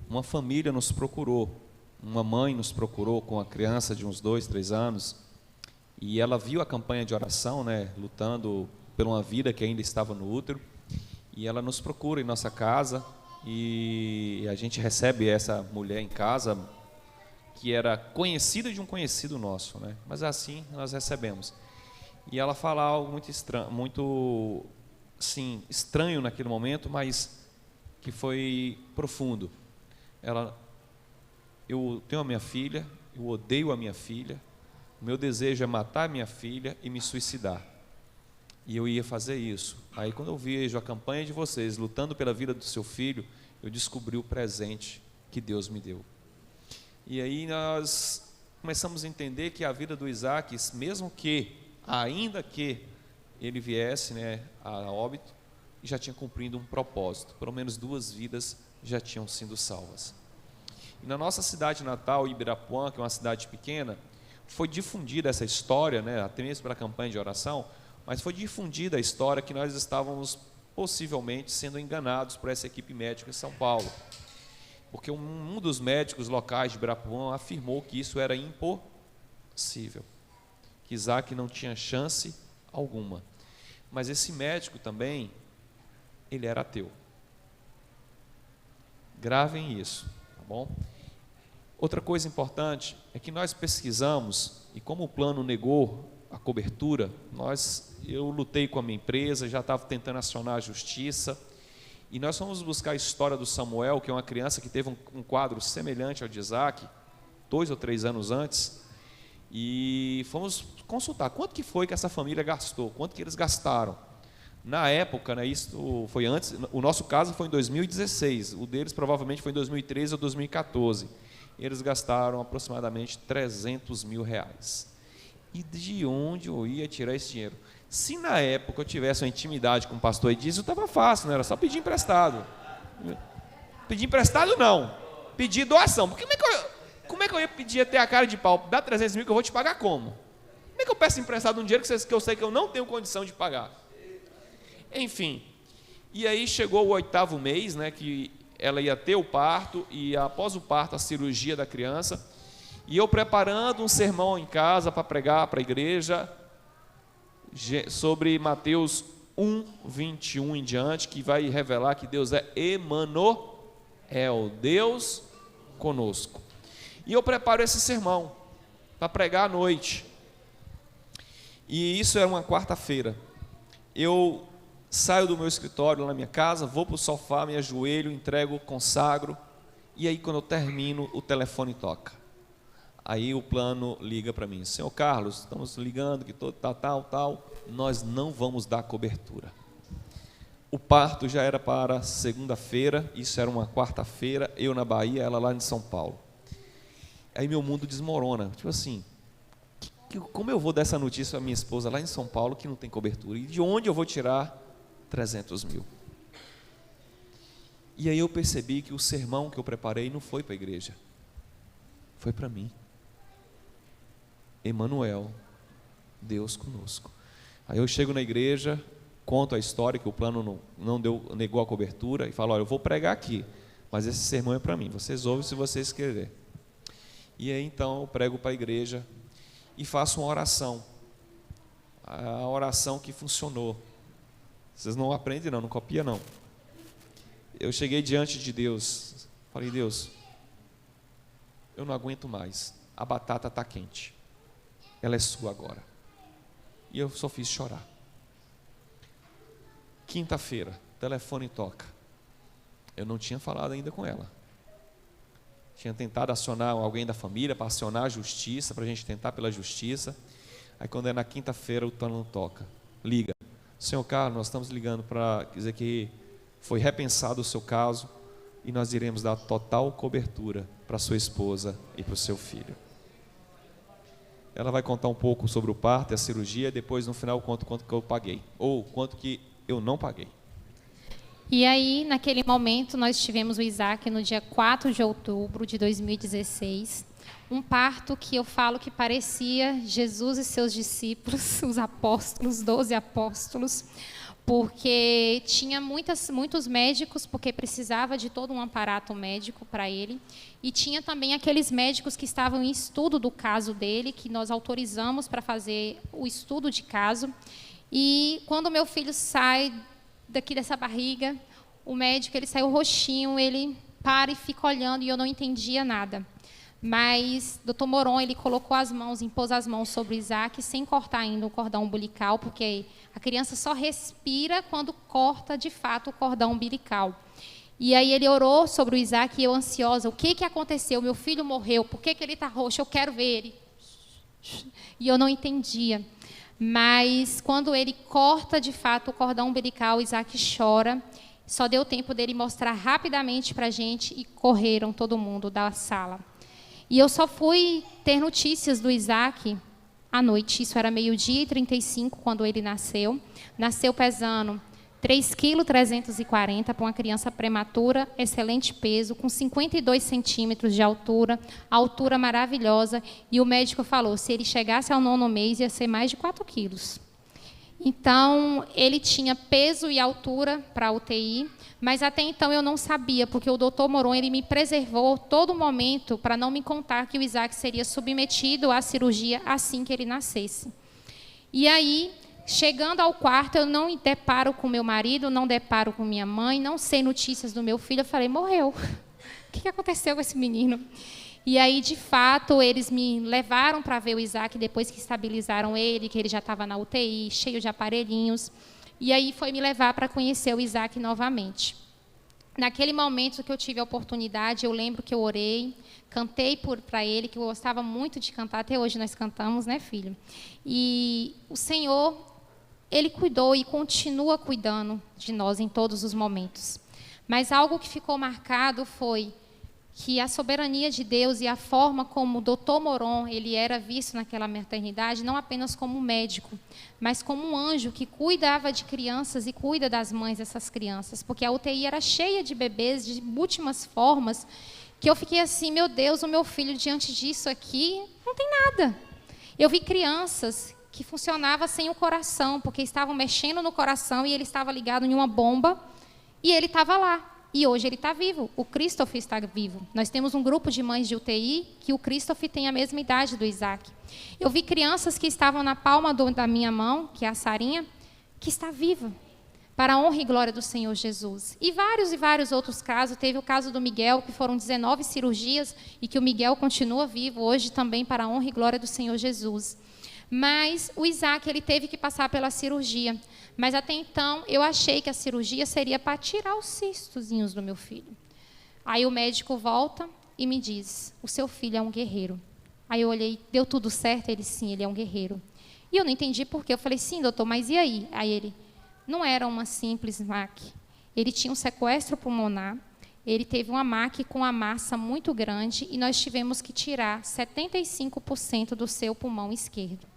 uma família nos procurou, uma mãe nos procurou com uma criança de uns 2, 3 anos, e ela viu a campanha de oração, né, lutando por uma vida que ainda estava no útero, e ela nos procura em nossa casa, e a gente recebe essa mulher em casa, que era conhecida de um conhecido nosso, né, mas assim nós recebemos. E ela fala algo muito estranho, sim, estranho naquele momento, mas que foi profundo. Eu tenho a minha filha, eu odeio a minha filha, o meu desejo é matar a minha filha e me suicidar. E eu ia fazer isso. Aí quando eu vejo a campanha de vocês lutando pela vida do seu filho, eu descobri o presente que Deus me deu. E aí nós começamos a entender que a vida do Isaac, mesmo que, ainda que ele viesse, né, a óbito, e já tinha cumprido um propósito. Pelo menos 2 vidas já tinham sido salvas. E na nossa cidade natal, Ibirapuã, que é uma cidade pequena, foi difundida essa história, né, até mesmo pela campanha de oração, mas foi difundida a história que nós estávamos possivelmente sendo enganados por essa equipe médica em São Paulo. Porque um dos médicos locais de Ibirapuã afirmou que isso era impossível, que Isaac não tinha chance alguma. Mas esse médico também, ele era ateu. Gravem isso, tá bom? Outra coisa importante é que nós pesquisamos, e como o plano negou a cobertura, eu lutei com a minha empresa, já estava tentando acionar a justiça, e nós fomos buscar a história do Samuel, que é uma criança que teve um quadro semelhante ao de Isaac, 2 ou 3 anos antes, e fomos consultar quanto que foi que essa família gastou, quanto que eles gastaram. Na época, né, isso foi antes, o nosso caso foi em 2016, o deles provavelmente foi em 2013 ou 2014. Eles gastaram aproximadamente R$300 mil. E de onde eu ia tirar esse dinheiro? Se na época eu tivesse uma intimidade com o pastor Edísio, estava fácil, não era só pedir emprestado. Pedir emprestado não, pedir doação. Porque como é que eu ia pedir até a cara de pau? Dá 300 mil que eu vou te pagar como? Como é que eu peço emprestado um dinheiro que eu sei que eu não tenho condição de pagar? Enfim, e aí chegou o 8º mês, né, que ela ia ter o parto, e após o parto a cirurgia da criança, e eu preparando um sermão em casa para pregar para a igreja, sobre Mateus 1:21 em diante, que vai revelar que Deus é Emanuel, Deus conosco. E eu preparo esse sermão para pregar à noite. E isso era uma quarta-feira. Eu saio do meu escritório lá na minha casa, vou para o sofá, me ajoelho, entrego, consagro. E aí quando eu termino, o telefone toca. Aí o plano liga para mim: Senhor Carlos, estamos ligando que tal, nós não vamos dar cobertura. O parto já era para segunda-feira, isso era uma quarta-feira, eu na Bahia, ela lá em São Paulo. Aí meu mundo desmorona, tipo assim, como eu vou dar essa notícia à minha esposa lá em São Paulo que não tem cobertura? E de onde eu vou tirar 300 mil? E aí eu percebi que o sermão que eu preparei não foi para a igreja, foi para mim. Emanuel, Deus conosco. Aí eu chego na igreja, conto a história que o plano negou a cobertura e falo: olha, eu vou pregar aqui, mas esse sermão é para mim, vocês ouvem se vocês quererem. E aí então eu prego para a igreja e faço uma oração, a oração que funcionou. Vocês não aprendem não copia não. Eu cheguei diante de Deus, falei: Deus, eu não aguento mais, a batata está quente. ela é sua agora. E eu só fiz chorar. Quinta-feira, o telefone toca. Eu não tinha falado ainda com ela. Tinha tentado acionar alguém da família para acionar a justiça, para a gente tentar pela justiça. Aí quando é na quinta-feira o telefone toca. Liga. Senhor Carlos, nós estamos ligando para dizer que foi repensado o seu caso e nós iremos dar total cobertura para sua esposa e para o seu filho. Ela vai contar um pouco sobre o parto e a cirurgia, depois no final conto quanto que eu paguei, ou quanto que eu não paguei. E aí, naquele momento, nós tivemos o Isaac no dia 4 de outubro de 2016, um parto que eu falo que parecia Jesus e seus discípulos, os apóstolos, 12 apóstolos, porque tinha muitos médicos, porque precisava de todo um aparato médico para ele, e tinha também aqueles médicos que estavam em estudo do caso dele, que nós autorizamos para fazer o estudo de caso. E quando meu filho sai daqui dessa barriga, o médico, ele saiu roxinho, ele para e fica olhando, e eu não entendia nada. Mas Dr. Moron, ele colocou as mãos, impôs as mãos sobre o Isaac, sem cortar ainda o cordão umbilical, porque a criança só respira quando corta, de fato, o cordão umbilical. E aí ele orou sobre o Isaac, e eu ansiosa, o que aconteceu? Meu filho morreu, por que ele está roxo? Eu quero ver ele. E eu não entendia. Mas quando ele corta, de fato, o cordão umbilical, o Isaac chora. Só deu tempo dele mostrar rapidamente para a gente, e correram todo mundo da sala. E eu só fui ter notícias do Isaac à noite. Isso era 12h35 quando ele nasceu. Nasceu pesando 3,340 kg para uma criança prematura, excelente peso, com 52 centímetros de altura, altura maravilhosa. E o médico falou, se ele chegasse ao 9º mês, ia ser mais de 4 quilos. Então, ele tinha peso e altura para a UTI, mas até então eu não sabia, porque o Dr. Moron, ele me preservou todo momento para não me contar que o Isaac seria submetido à cirurgia assim que ele nascesse. E aí, chegando ao quarto, eu não deparo com meu marido, não deparo com minha mãe, não sei notícias do meu filho. Eu falei, morreu. O que aconteceu com esse menino? E aí, de fato, eles me levaram para ver o Isaac depois que estabilizaram ele, que ele já estava na UTI, cheio de aparelhinhos. E aí foi me levar para conhecer o Isaac novamente. Naquele momento que eu tive a oportunidade, eu lembro que eu orei, cantei para ele, que eu gostava muito de cantar, até hoje nós cantamos, né, filho? E o Senhor, ele cuidou e continua cuidando de nós em todos os momentos. Mas algo que ficou marcado foi que a soberania de Deus e a forma como o Dr. Moron, ele era visto naquela maternidade, não apenas como médico, mas como um anjo que cuidava de crianças e cuida das mães dessas crianças, porque a UTI era cheia de bebês de múltiplas formas, que eu fiquei assim, meu Deus, o meu filho diante disso aqui não tem nada. Eu vi crianças que funcionavam sem o coração, porque estavam mexendo no coração e ele estava ligado em uma bomba e ele estava lá. E hoje ele está vivo, o Christopher está vivo. Nós temos um grupo de mães de UTI que o Christopher tem a mesma idade do Isaac. Eu vi crianças que estavam na palma da minha mão, que é a Sarinha, que está viva, para a honra e glória do Senhor Jesus. E vários outros casos. Teve o caso do Miguel, que foram 19 cirurgias, e que o Miguel continua vivo hoje também para a honra e glória do Senhor Jesus. Mas o Isaac, ele teve que passar pela cirurgia. Mas até então, eu achei que a cirurgia seria para tirar os cistozinhos do meu filho. Aí o médico volta e me diz, o seu filho é um guerreiro. Aí eu olhei, deu tudo certo? Ele, sim, ele é um guerreiro. E eu não entendi por quê. Eu falei, sim, doutor, mas e aí? Aí ele, não era uma simples MAC. Ele tinha um sequestro pulmonar, ele teve uma MAC com a massa muito grande e nós tivemos que tirar 75% do seu pulmão esquerdo.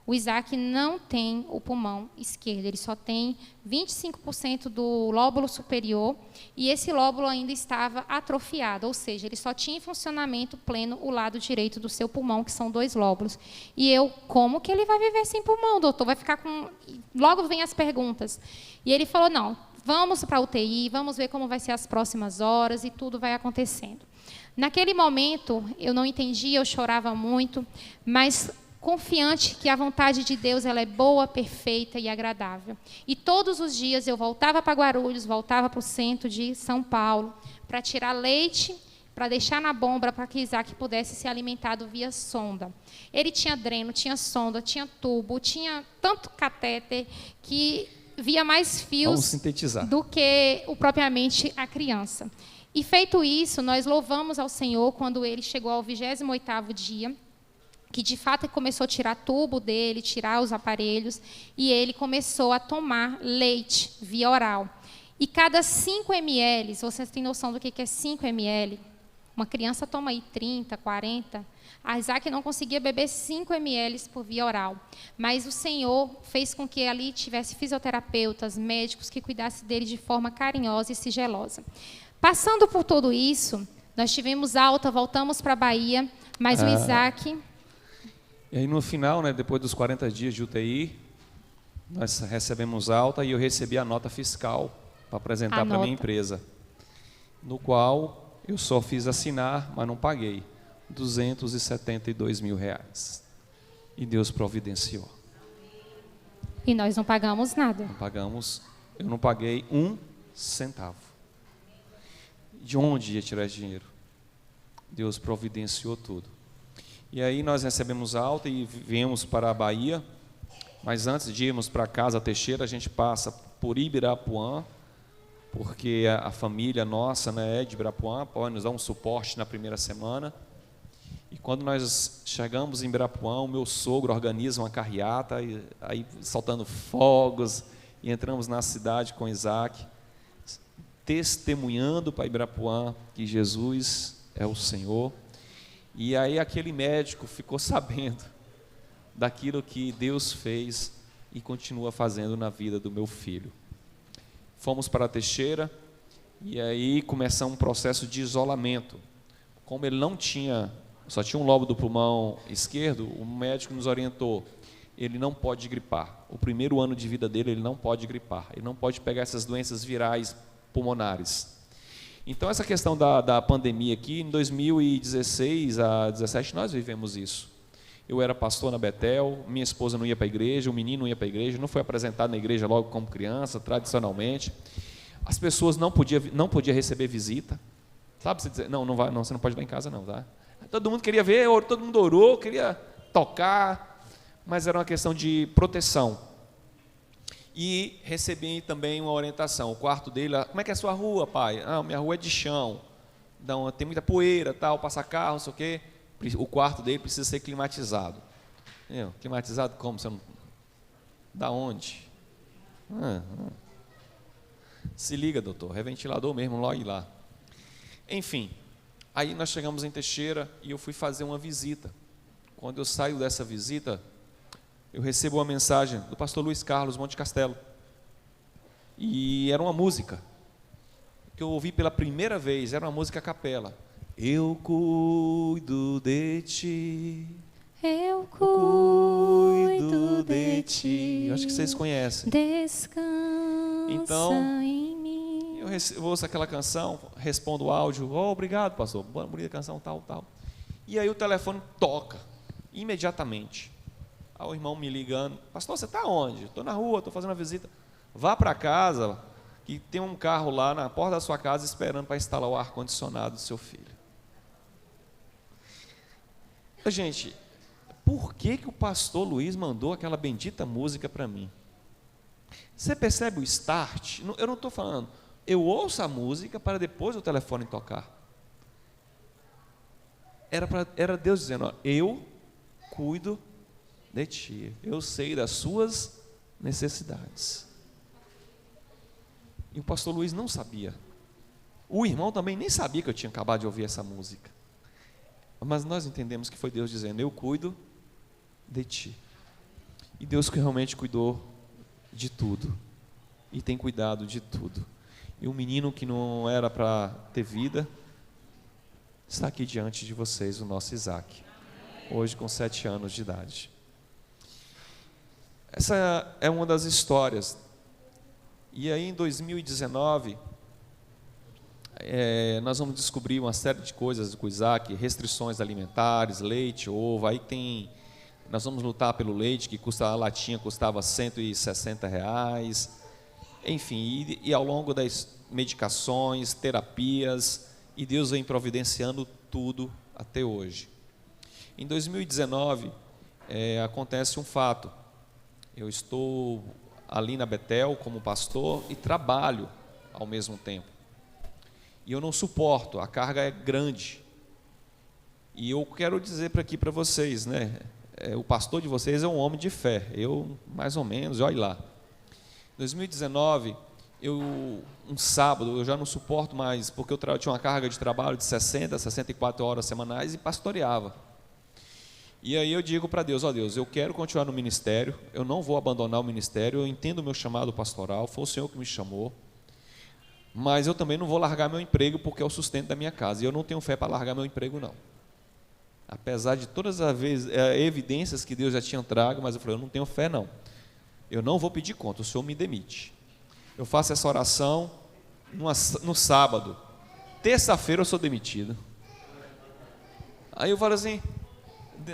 O Isaac não tem o pulmão esquerdo, ele só tem 25% do lóbulo superior e esse lóbulo ainda estava atrofiado, ou seja, ele só tinha em funcionamento pleno o lado direito do seu pulmão, que são 2 lóbulos. E eu, como que ele vai viver sem pulmão, doutor? Vai ficar com... Logo vem as perguntas. E ele falou, não, vamos para a UTI, vamos ver como vai ser as próximas horas e tudo vai acontecendo. Naquele momento, eu não entendia, eu chorava muito, mas confiante que a vontade de Deus ela é boa, perfeita e agradável. E todos os dias eu voltava para Guarulhos, voltava para o centro de São Paulo, para tirar leite para deixar na bomba para que Isaac pudesse ser alimentado via sonda. Ele tinha dreno, tinha sonda, tinha tubo, tinha tanto catéter que via mais fios do que propriamente a criança. E feito isso, nós louvamos ao Senhor quando ele chegou ao 28º dia, que de fato começou a tirar tubo dele, tirar os aparelhos, e ele começou a tomar leite via oral. E cada 5 ml, vocês têm noção do que é 5 ml? Uma criança toma aí 30, 40. A Isaac não conseguia beber 5 ml por via oral. Mas o Senhor fez com que ali tivesse fisioterapeutas, médicos que cuidassem dele de forma carinhosa e sigilosa. Passando por tudo isso, nós tivemos alta, voltamos para a Bahia, mas o Isaac... E aí no final, né, depois dos 40 dias de UTI, nós recebemos alta e eu recebi a nota fiscal para apresentar para a minha empresa, no qual eu só fiz assinar, mas não paguei, R$272 mil. E Deus providenciou. E nós não pagamos nada. Não pagamos, eu não paguei 1 centavo. De onde ia tirar esse dinheiro? Deus providenciou tudo. E aí nós recebemos alta e viemos para a Bahia, mas antes de irmos para Casa Teixeira, a gente passa por Ibirapuã, porque a família nossa, né, é de Ibirapuã, pode nos dar um suporte na primeira semana. E quando nós chegamos em Ibirapuã, o meu sogro organiza uma carreata, aí soltando fogos, e entramos na cidade com Isaac, testemunhando para Ibirapuã que Jesus é o Senhor. E aí aquele médico ficou sabendo daquilo que Deus fez e continua fazendo na vida do meu filho. Fomos para a Teixeira e aí começou um processo de isolamento. Como ele não tinha, só tinha um lobo do pulmão esquerdo, o médico nos orientou, ele não pode gripar. O primeiro ano de vida dele, ele não pode gripar. Ele não pode pegar essas doenças virais pulmonares. Então, essa questão da pandemia aqui, em 2016 a 2017, nós vivemos isso. Eu era pastor na Betel, minha esposa não ia para a igreja, o menino não ia para a igreja, não foi apresentado na igreja logo como criança, tradicionalmente. As pessoas não podiam receber visita. Sabe, você dizer, não, você não pode ir lá em casa não, tá? Todo mundo queria ver, todo mundo orou, queria tocar, mas era uma questão de proteção. E recebi também uma orientação, o quarto dele, como é que é a sua rua, pai? Ah, minha rua é de chão, tem muita poeira, tal, passa carro, não sei o quê. O quarto dele precisa ser climatizado. Climatizado como? Você não... Da onde? Se liga, doutor, é ventilador mesmo, logo lá. Enfim, aí nós chegamos em Teixeira e eu fui fazer uma visita. Quando eu saio dessa visita, eu recebo uma mensagem do pastor Luiz Carlos Monte Castelo. E era uma música que eu ouvi pela primeira vez, era uma música a capela. Eu cuido de ti. Eu cuido de ti. Eu acho que vocês conhecem. Descansa então, em mim. Eu ouço aquela canção, respondo o áudio. Oh, obrigado, pastor. Bonita canção, tal, tal. E aí o telefone toca, imediatamente. Aí o irmão me ligando, pastor, você está onde? Estou na rua, estou fazendo uma visita. Vá para casa, que tem um carro lá na porta da sua casa esperando para instalar o ar-condicionado do seu filho. Gente, por que o pastor Luiz mandou aquela bendita música para mim? Você percebe o start? Eu não estou falando, eu ouço a música para depois o telefone tocar. Era Deus dizendo, ó, eu cuido de ti, eu sei das suas necessidades. E o pastor Luiz não sabia. O irmão também nem sabia que eu tinha acabado de ouvir essa música. Mas nós entendemos que foi Deus dizendo, eu cuido de ti. E Deus que realmente cuidou de tudo. E tem cuidado de tudo. E um menino que não era para ter vida, está aqui diante de vocês, o nosso Isaac. Hoje com 7 anos de idade. Essa é uma das histórias. E aí em 2019, nós vamos descobrir uma série de coisas com o Isaac, restrições alimentares, leite, ovo, nós vamos lutar pelo leite, que a latinha custava R$160, enfim, e ao longo das medicações, terapias, e Deus vem providenciando tudo até hoje. Em 2019, acontece um fato. Eu estou ali na Betel como pastor e trabalho ao mesmo tempo. E eu não suporto, a carga é grande. E eu quero dizer aqui para vocês, né? O pastor de vocês é um homem de fé, eu mais ou menos, olha lá. Em 2019, um sábado, eu já não suporto mais, porque eu tinha uma carga de trabalho de 60, 64 horas semanais e pastoreava. E aí eu digo para Deus, ó Deus, eu quero continuar no ministério, eu não vou abandonar o ministério, eu entendo o meu chamado pastoral, foi o Senhor que me chamou, mas eu também não vou largar meu emprego porque é o sustento da minha casa, e eu não tenho fé para largar meu emprego não. Apesar de todas as vezes, evidências que Deus já tinha trago, mas eu falei, eu não tenho fé não, eu não vou pedir conta, o Senhor me demite. Eu faço essa oração no sábado, terça-feira eu sou demitido. Aí eu falo assim,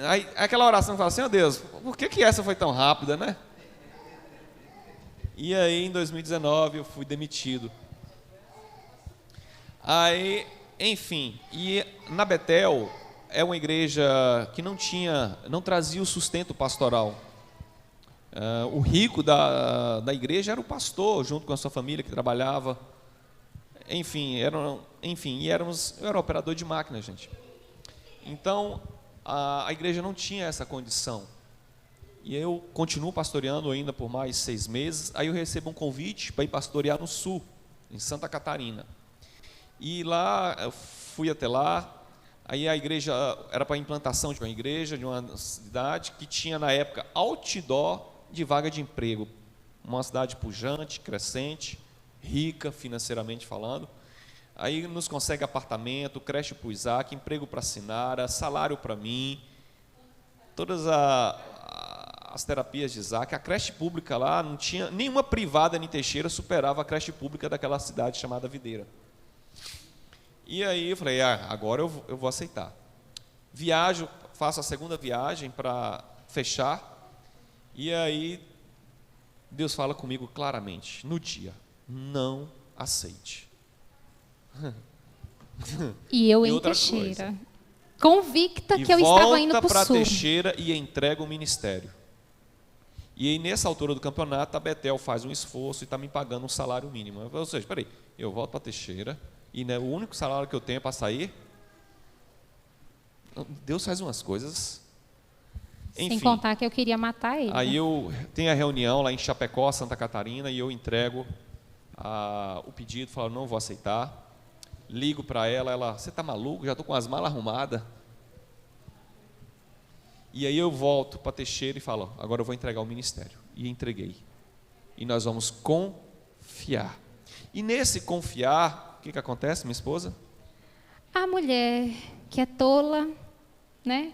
aí, aquela oração fala assim, ó Deus, por que essa foi tão rápida, né? E aí em 2019 eu fui demitido. Aí, enfim, e na Betel é uma igreja que não trazia o sustento pastoral. O rico da igreja era o pastor, junto com a sua família que trabalhava. Enfim, eu era operador de máquina, gente. Então, a igreja não tinha essa condição. E eu continuo pastoreando ainda por mais 6 meses. Aí eu recebo um convite para ir pastorear no sul, em Santa Catarina. E lá, eu fui até lá. Aí a igreja era para a implantação de uma igreja, de uma cidade que tinha na época outdoor de vaga de emprego. Uma cidade pujante, crescente, rica financeiramente falando. Aí nos consegue apartamento, creche para o Isaac, emprego para a Sinara, salário para mim, todas as terapias de Isaac. A creche pública lá, não tinha nenhuma privada em Teixeira superava a creche pública daquela cidade chamada Videira. E aí eu falei, agora eu vou aceitar. Viajo, faço a segunda viagem para fechar, e aí Deus fala comigo claramente, no dia, não aceite. E eu em Teixeira, convicta que eu estava indo para o sul. Volta para Teixeira e entrega o ministério. E aí, nessa altura do campeonato, a Betel faz um esforço e está me pagando um salário mínimo. Ou seja, espera aí, eu volto para Teixeira e né, o único salário que eu tenho é para sair. Deus faz umas coisas. Enfim, sem contar que eu queria matar ele. Aí eu tenho a reunião lá em Chapecó, Santa Catarina, e eu entrego o pedido, falo, não vou aceitar. Ligo para ela, você está maluco? Já estou com as malas arrumadas. E aí eu volto para Teixeira e falo, agora eu vou entregar o ministério. E entreguei. E nós vamos confiar. E nesse confiar, o que acontece, minha esposa? A mulher que é tola, né?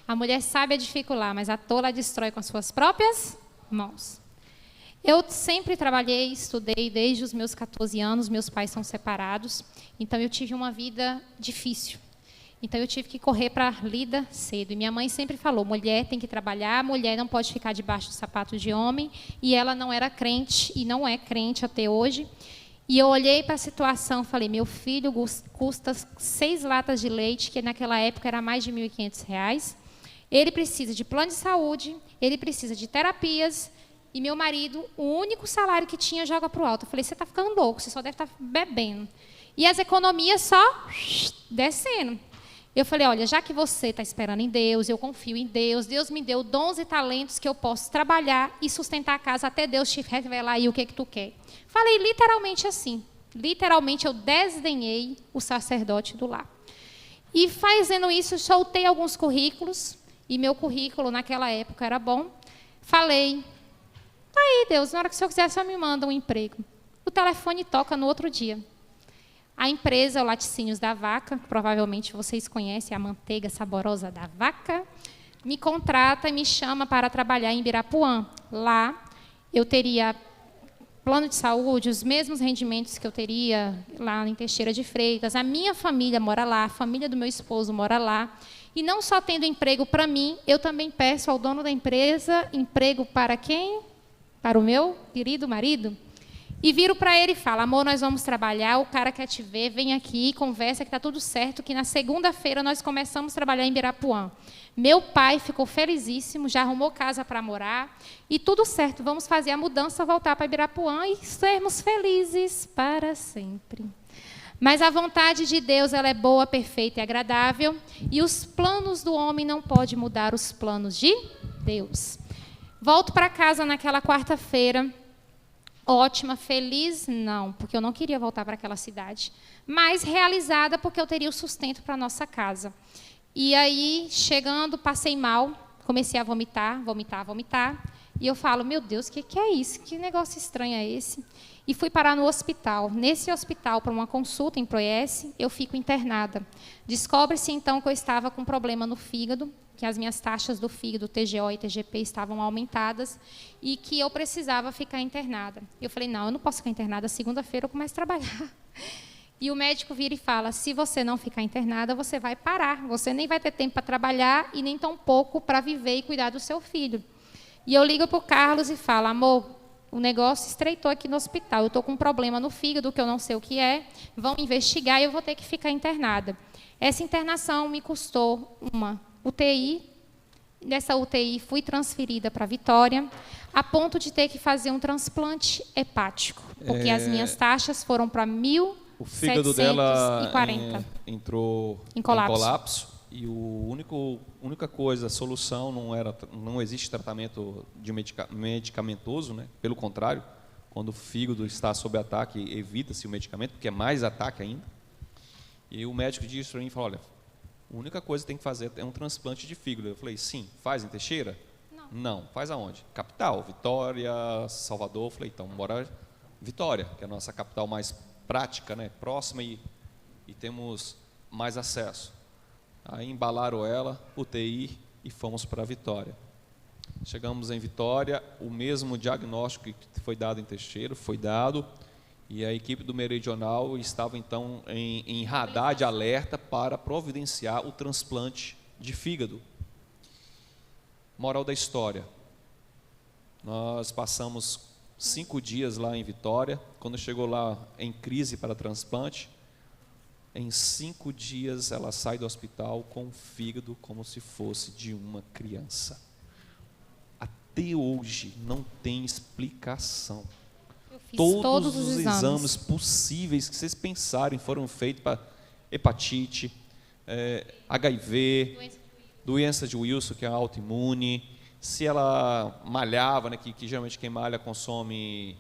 A mulher sabe edificar, mas a tola destrói com as suas próprias mãos. Eu sempre trabalhei, estudei desde os meus 14 anos, meus pais são separados, então eu tive uma vida difícil. Então eu tive que correr para a lida cedo. E minha mãe sempre falou, mulher tem que trabalhar, mulher não pode ficar debaixo do sapato de homem. E ela não era crente, e não é crente até hoje. E eu olhei para a situação e falei, meu filho custa 6 latas de leite, que naquela época era mais de R$ 1.500. Ele precisa de plano de saúde, ele precisa de terapias, e meu marido, o único salário que tinha, joga para o alto. Eu falei, você está ficando louco, você só deve estar bebendo. E as economias só descendo. Eu falei, olha, já que você está esperando em Deus, eu confio em Deus, Deus me deu dons e talentos que eu posso trabalhar e sustentar a casa até Deus te revelar aí o que tu quer. Falei literalmente assim. Literalmente eu desdenhei o sacerdote do lar. E fazendo isso, soltei alguns currículos, e meu currículo naquela época era bom. Falei, aí Deus, na hora que o Senhor quiser, só me manda um emprego. O telefone toca no outro dia. A empresa, o Laticínios da Vaca, provavelmente vocês conhecem a manteiga saborosa da vaca, me contrata e me chama para trabalhar em Ibirapuã. Lá eu teria plano de saúde, os mesmos rendimentos que eu teria lá em Teixeira de Freitas. A minha família mora lá, a família do meu esposo mora lá. E não só tendo emprego para mim, eu também peço ao dono da empresa emprego para quem? Para o meu querido marido. E viro para ele e falo: amor, nós vamos trabalhar, o cara quer te ver, vem aqui, conversa que está tudo certo, que na segunda-feira nós começamos a trabalhar em Ibirapuã. Meu pai ficou felizíssimo, já arrumou casa para morar, e tudo certo, vamos fazer a mudança, voltar para Ibirapuã e sermos felizes para sempre. Mas a vontade de Deus, ela é boa, perfeita e agradável, e os planos do homem não podem mudar os planos de Deus. Volto para casa naquela quarta-feira, ótima, feliz, não, porque eu não queria voltar para aquela cidade, mas realizada porque eu teria o sustento para a nossa casa. E aí, chegando, passei mal, comecei a vomitar, e eu falo: meu Deus, o que é isso? Que negócio estranho é esse? E fui parar no hospital. Nesse hospital, para uma consulta em Proes, eu fico internada. Descobre-se, então, que eu estava com problema no fígado, que as minhas taxas do fígado, TGO e TGP, estavam aumentadas e que eu precisava ficar internada. Eu falei: não, eu não posso ficar internada, segunda-feira eu começo a trabalhar. E o médico vira e fala: se você não ficar internada, você vai parar, você nem vai ter tempo para trabalhar e nem tão pouco para viver e cuidar do seu filho. E eu ligo para o Carlos e falo: amor, o negócio estreitou aqui no hospital, eu estou com um problema no fígado que eu não sei o que é, vão investigar e eu vou ter que ficar internada. Essa internação me custou uma UTI, nessa UTI fui transferida para Vitória, a ponto de ter que fazer um transplante hepático, porque as minhas taxas foram para 1.740. O fígado dela entrou em colapso. E única coisa, a solução não existe tratamento medicamentoso, né? Pelo contrário, quando o fígado está sob ataque, evita-se o medicamento, porque é mais ataque ainda. E o médico disse para mim, falou: olha, a única coisa que tem que fazer é um transplante de fígado. Eu falei: sim, faz em Teixeira? Não, faz aonde? Capital, Vitória, Salvador. Eu falei: então, bora Vitória, que é a nossa capital mais prática, né? Próxima e temos mais acesso. Aí embalaram ela, UTI, e fomos para Vitória. Chegamos em Vitória, o mesmo diagnóstico que foi dado em Teixeira foi dado, e a equipe do Meridional estava então em radar de alerta para providenciar o transplante de fígado. Moral da história: nós passamos 5 dias lá em Vitória. Quando chegou lá em crise para transplante, em 5 dias ela sai do hospital com o fígado como se fosse de uma criança. Até hoje não tem explicação. Eu fiz todos os exames possíveis que vocês pensarem foram feitos para hepatite, HIV, doença de Wilson, que é autoimune, se ela malhava, né, que geralmente quem malha consome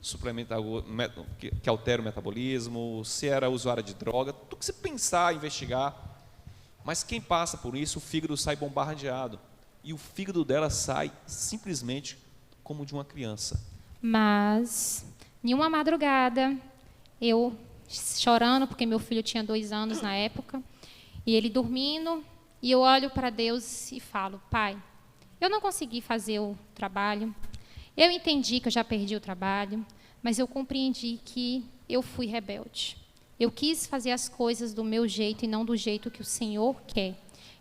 suplemento que altera o metabolismo, se era usuária de droga, tudo que você pensar, investigar. Mas quem passa por isso, o fígado sai bombardeado. E o fígado dela sai simplesmente como de uma criança. Mas, em uma madrugada, eu chorando, porque meu filho tinha 2 anos na época, e ele dormindo, e eu olho para Deus e falo: pai, eu não consegui fazer o trabalho, eu entendi que eu já perdi o trabalho, mas eu compreendi que eu fui rebelde. Eu quis fazer as coisas do meu jeito e não do jeito que o Senhor quer.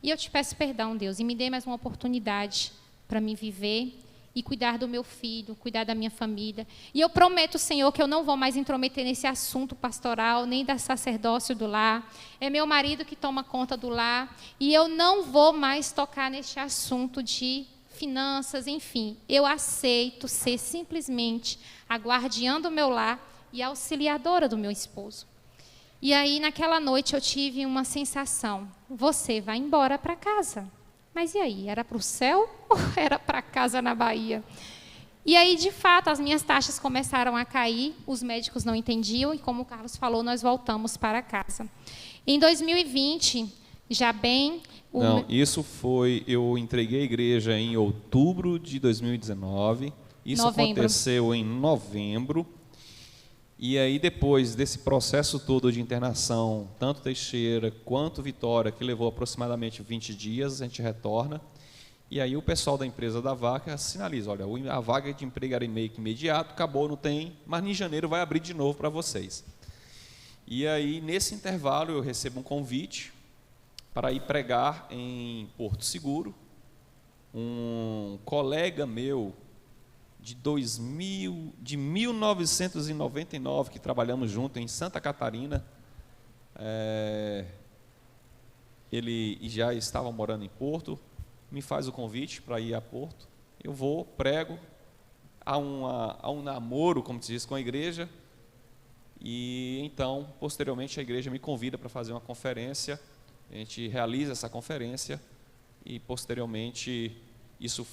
E eu te peço perdão, Deus, e me dê mais uma oportunidade para me viver e cuidar do meu filho, cuidar da minha família. E eu prometo, Senhor, que eu não vou mais intrometer nesse assunto pastoral, nem da sacerdócio do lar. É meu marido que toma conta do lar, e eu não vou mais tocar neste assunto de finanças, enfim. Eu aceito ser simplesmente a guardiã do meu lar e a auxiliadora do meu esposo. E aí, naquela noite, eu tive uma sensação: você vai embora para casa. Mas e aí? Era para o céu ou era para casa na Bahia? E aí, de fato, as minhas taxas começaram a cair, os médicos não entendiam, e como o Carlos falou, nós voltamos para casa. Em 2020, já bem... Não, isso foi... Eu entreguei a igreja em outubro de 2019. Isso aconteceu em novembro. E aí, depois desse processo todo de internação, tanto Teixeira quanto Vitória, que levou aproximadamente 20 dias, a gente retorna. E aí o pessoal da empresa da vaca sinaliza: olha, a vaga de emprego era meio que imediato, acabou, não tem, mas em janeiro vai abrir de novo para vocês. E aí, nesse intervalo, eu recebo um convite para ir pregar em Porto Seguro. Um colega meu de 1999 que trabalhamos junto em Santa Catarina. Ele já estava morando em Porto, me faz o convite para ir a Porto. Eu vou, prego, há um namoro, como se diz, com a igreja, e então, posteriormente, a igreja me convida para fazer uma conferência. A gente realiza essa conferência e, posteriormente, isso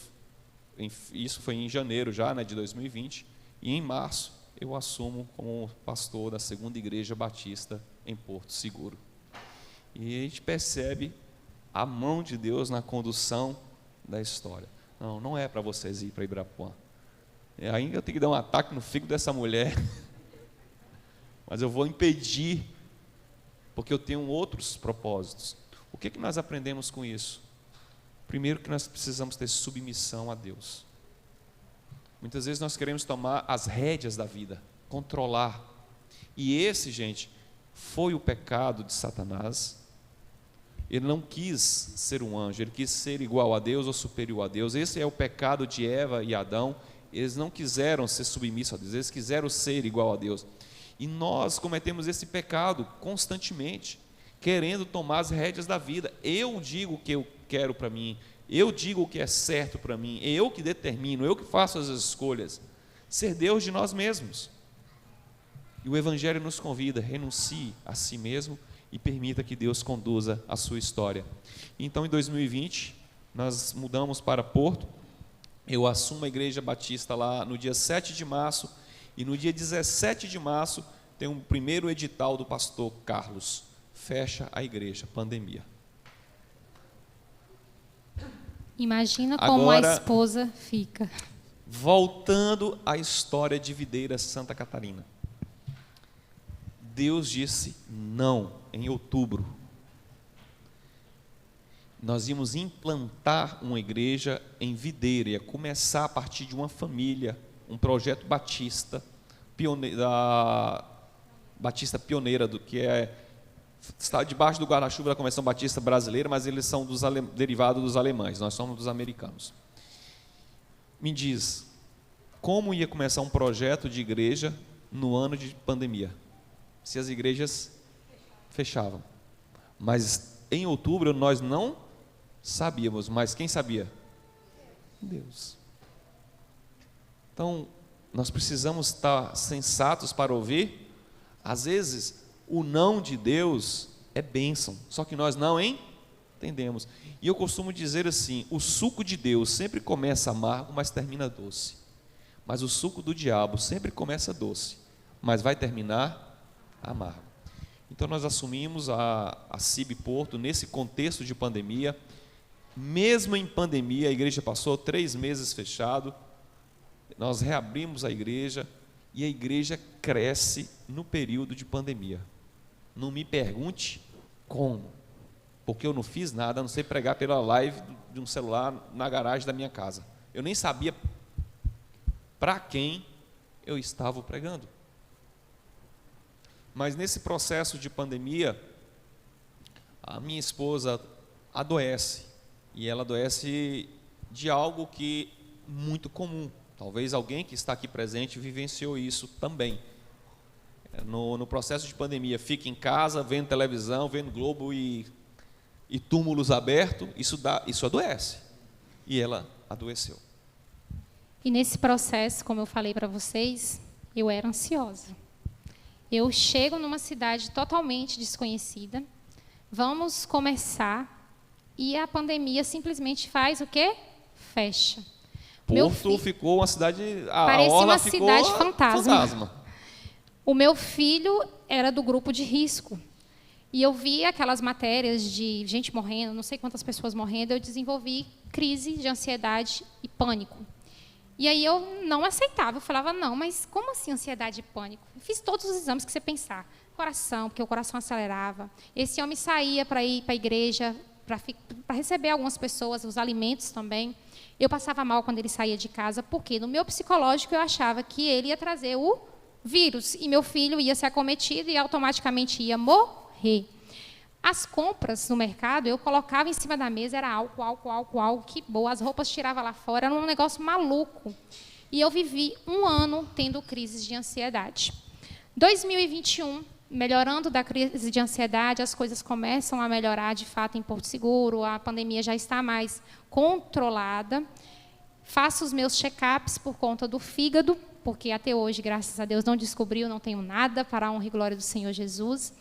foi em janeiro já, né, de 2020, e em março eu assumo como pastor da Segunda Igreja Batista em Porto Seguro. E a gente percebe a mão de Deus na condução da história. Não é para vocês ir para Ibirapuã. Ainda eu tenho que dar um ataque no fígado dessa mulher, mas eu vou impedir, porque eu tenho outros propósitos. O que nós aprendemos com isso? Primeiro, que nós precisamos ter submissão a Deus. Muitas vezes nós queremos tomar as rédeas da vida, controlar. E esse, gente, foi o pecado de Satanás. Ele não quis ser um anjo, ele quis ser igual a Deus ou superior a Deus. Esse é o pecado de Eva e Adão. Eles não quiseram ser submissos a Deus, eles quiseram ser igual a Deus. E nós cometemos esse pecado constantemente, querendo tomar as rédeas da vida. Eu digo o que eu quero para mim, eu digo o que é certo para mim, eu que determino, eu que faço as escolhas. Ser Deus de nós mesmos. E o Evangelho nos convida, renuncie a si mesmo e permita que Deus conduza a sua história. Então, em 2020, nós mudamos para Porto. Eu assumo a Igreja Batista lá no dia 7 de março, e no dia 17 de março tem um primeiro edital do pastor Carlos. Fecha a igreja, pandemia. Imagina como Agora, a esposa fica. Voltando à história de Videira, Santa Catarina. Deus disse não em outubro. Nós íamos implantar uma igreja em Videira, ia começar a partir de uma família, um projeto batista, batista pioneira, que está debaixo do guarda-chuva da Convenção Batista Brasileira, mas eles são derivados dos alemães, nós somos dos americanos. Me diz, como ia começar um projeto de igreja no ano de pandemia? Se as igrejas fechavam. Mas em outubro nós não sabíamos, mas quem sabia? Deus. Então, nós precisamos estar sensatos para ouvir. Às vezes, o não de Deus é bênção, só que nós não entendemos. E eu costumo dizer assim, o suco de Deus sempre começa amargo, mas termina doce. Mas o suco do diabo sempre começa doce, mas vai terminar amargo. Então nós assumimos a CIB Porto nesse contexto de pandemia. Mesmo em pandemia, a igreja passou 3 meses fechado. Nós reabrimos a igreja e a igreja cresce no período de pandemia. Não me pergunte como, porque eu não fiz nada, a não sei pregar pela live de um celular na garagem da minha casa. Eu nem sabia para quem eu estava pregando. Mas nesse processo de pandemia, a minha esposa adoece, e ela adoece de algo que é muito comum. Talvez alguém que está aqui presente vivenciou isso também. No processo de pandemia, fica em casa, vendo televisão, vendo Globo e túmulos abertos, isso adoece. E ela adoeceu. E nesse processo, como eu falei para vocês, eu era ansiosa. Eu chego numa cidade totalmente desconhecida, vamos começar, e a pandemia simplesmente faz o quê? Fecha. Porto ficou uma cidade... Parecia uma cidade fantasma. O meu filho era do grupo de risco. E eu via aquelas matérias de gente morrendo, não sei quantas pessoas morrendo, eu desenvolvi crise de ansiedade e pânico. E aí eu não aceitava, eu falava, não, mas como assim ansiedade e pânico? Eu fiz todos os exames que você pensar. Coração, porque o coração acelerava. Esse homem saía para ir para a igreja, para receber algumas pessoas, os alimentos também. Eu passava mal quando ele saía de casa, porque no meu psicológico eu achava que ele ia trazer o vírus, e meu filho ia ser acometido e automaticamente ia morrer. As compras no mercado, eu colocava em cima da mesa, era álcool, que boa, as roupas tirava lá fora, era um negócio maluco. e eu vivi um ano tendo crises de ansiedade. 2021, melhorando da crise de ansiedade, as coisas começam a melhorar de fato em Porto Seguro, a pandemia já está mais controlada. Faço os meus check-ups por conta do fígado, porque até hoje, graças a Deus, não descobriu, não tenho nada, para a honra e glória do Senhor Jesus.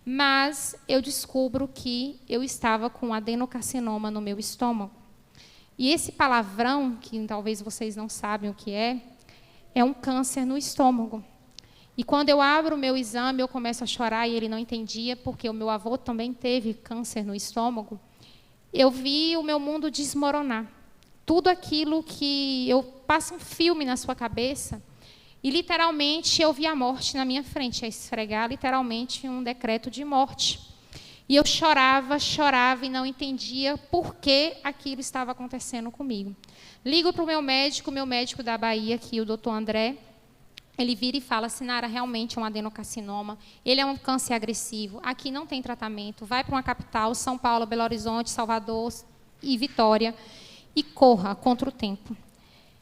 Mas eu descubro que eu estava com adenocarcinoma no meu estômago. E esse palavrão, que talvez vocês não sabem o que é um câncer no estômago. E quando eu abro o meu exame, eu começo a chorar, e ele não entendia, porque o meu avô também teve câncer no estômago. Eu vi o meu mundo desmoronar. Tudo aquilo que eu passo um filme na sua cabeça, e literalmente eu vi a morte na minha frente, a esfregar literalmente um decreto de morte. E eu chorava e não entendia por que aquilo estava acontecendo comigo. Ligo para o meu médico da Bahia, aqui, o doutor André. Ele vira e fala: Sinara, realmente é um adenocarcinoma, ele é um câncer agressivo, aqui não tem tratamento, vai para uma capital, São Paulo, Belo Horizonte, Salvador e Vitória, e corra contra o tempo.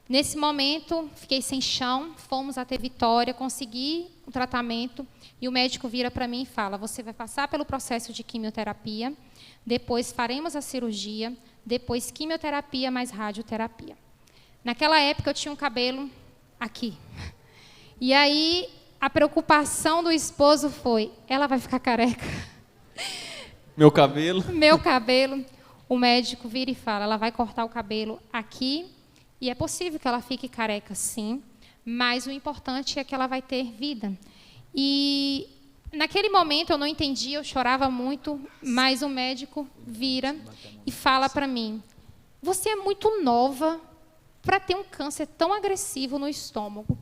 Nesse momento, fiquei sem chão, fomos até Vitória, consegui o tratamento, e o médico vira para mim e fala: você vai passar pelo processo de quimioterapia, depois faremos a cirurgia, depois quimioterapia mais radioterapia. Naquela época, eu tinha um cabelo aqui. E aí, a preocupação do esposo foi: ela vai ficar careca? Meu cabelo? Meu cabelo. O médico vira e fala: ela vai cortar o cabelo aqui, e é possível que ela fique careca, sim, mas o importante é que ela vai ter vida. E naquele momento eu não entendi, eu chorava muito, mas o médico vira e fala para mim: você é muito nova para ter um câncer tão agressivo no estômago.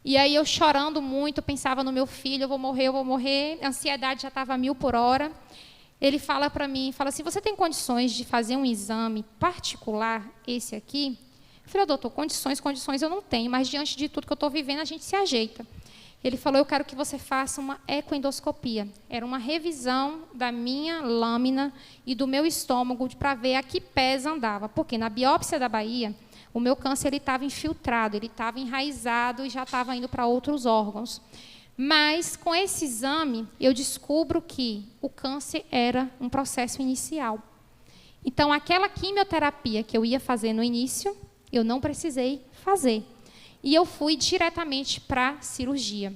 E aí eu chorando muito, pensava no meu filho: eu vou morrer, a ansiedade já estava a 1000 por hora. Ele fala para mim, fala assim: você tem condições de fazer um exame particular, esse aqui? Eu falei: doutor, condições eu não tenho, mas diante de tudo que eu estou vivendo, a gente se ajeita. Ele falou: eu quero que você faça uma ecoendoscopia. Era uma revisão da minha lâmina e do meu estômago para ver a que pés andava. Porque na biópsia da Bahia, o meu câncer estava infiltrado, ele estava enraizado e já estava indo para outros órgãos. Mas, com esse exame, eu descubro que o câncer era um processo inicial. Então, aquela quimioterapia que eu ia fazer no início, eu não precisei fazer. E eu fui diretamente para a cirurgia.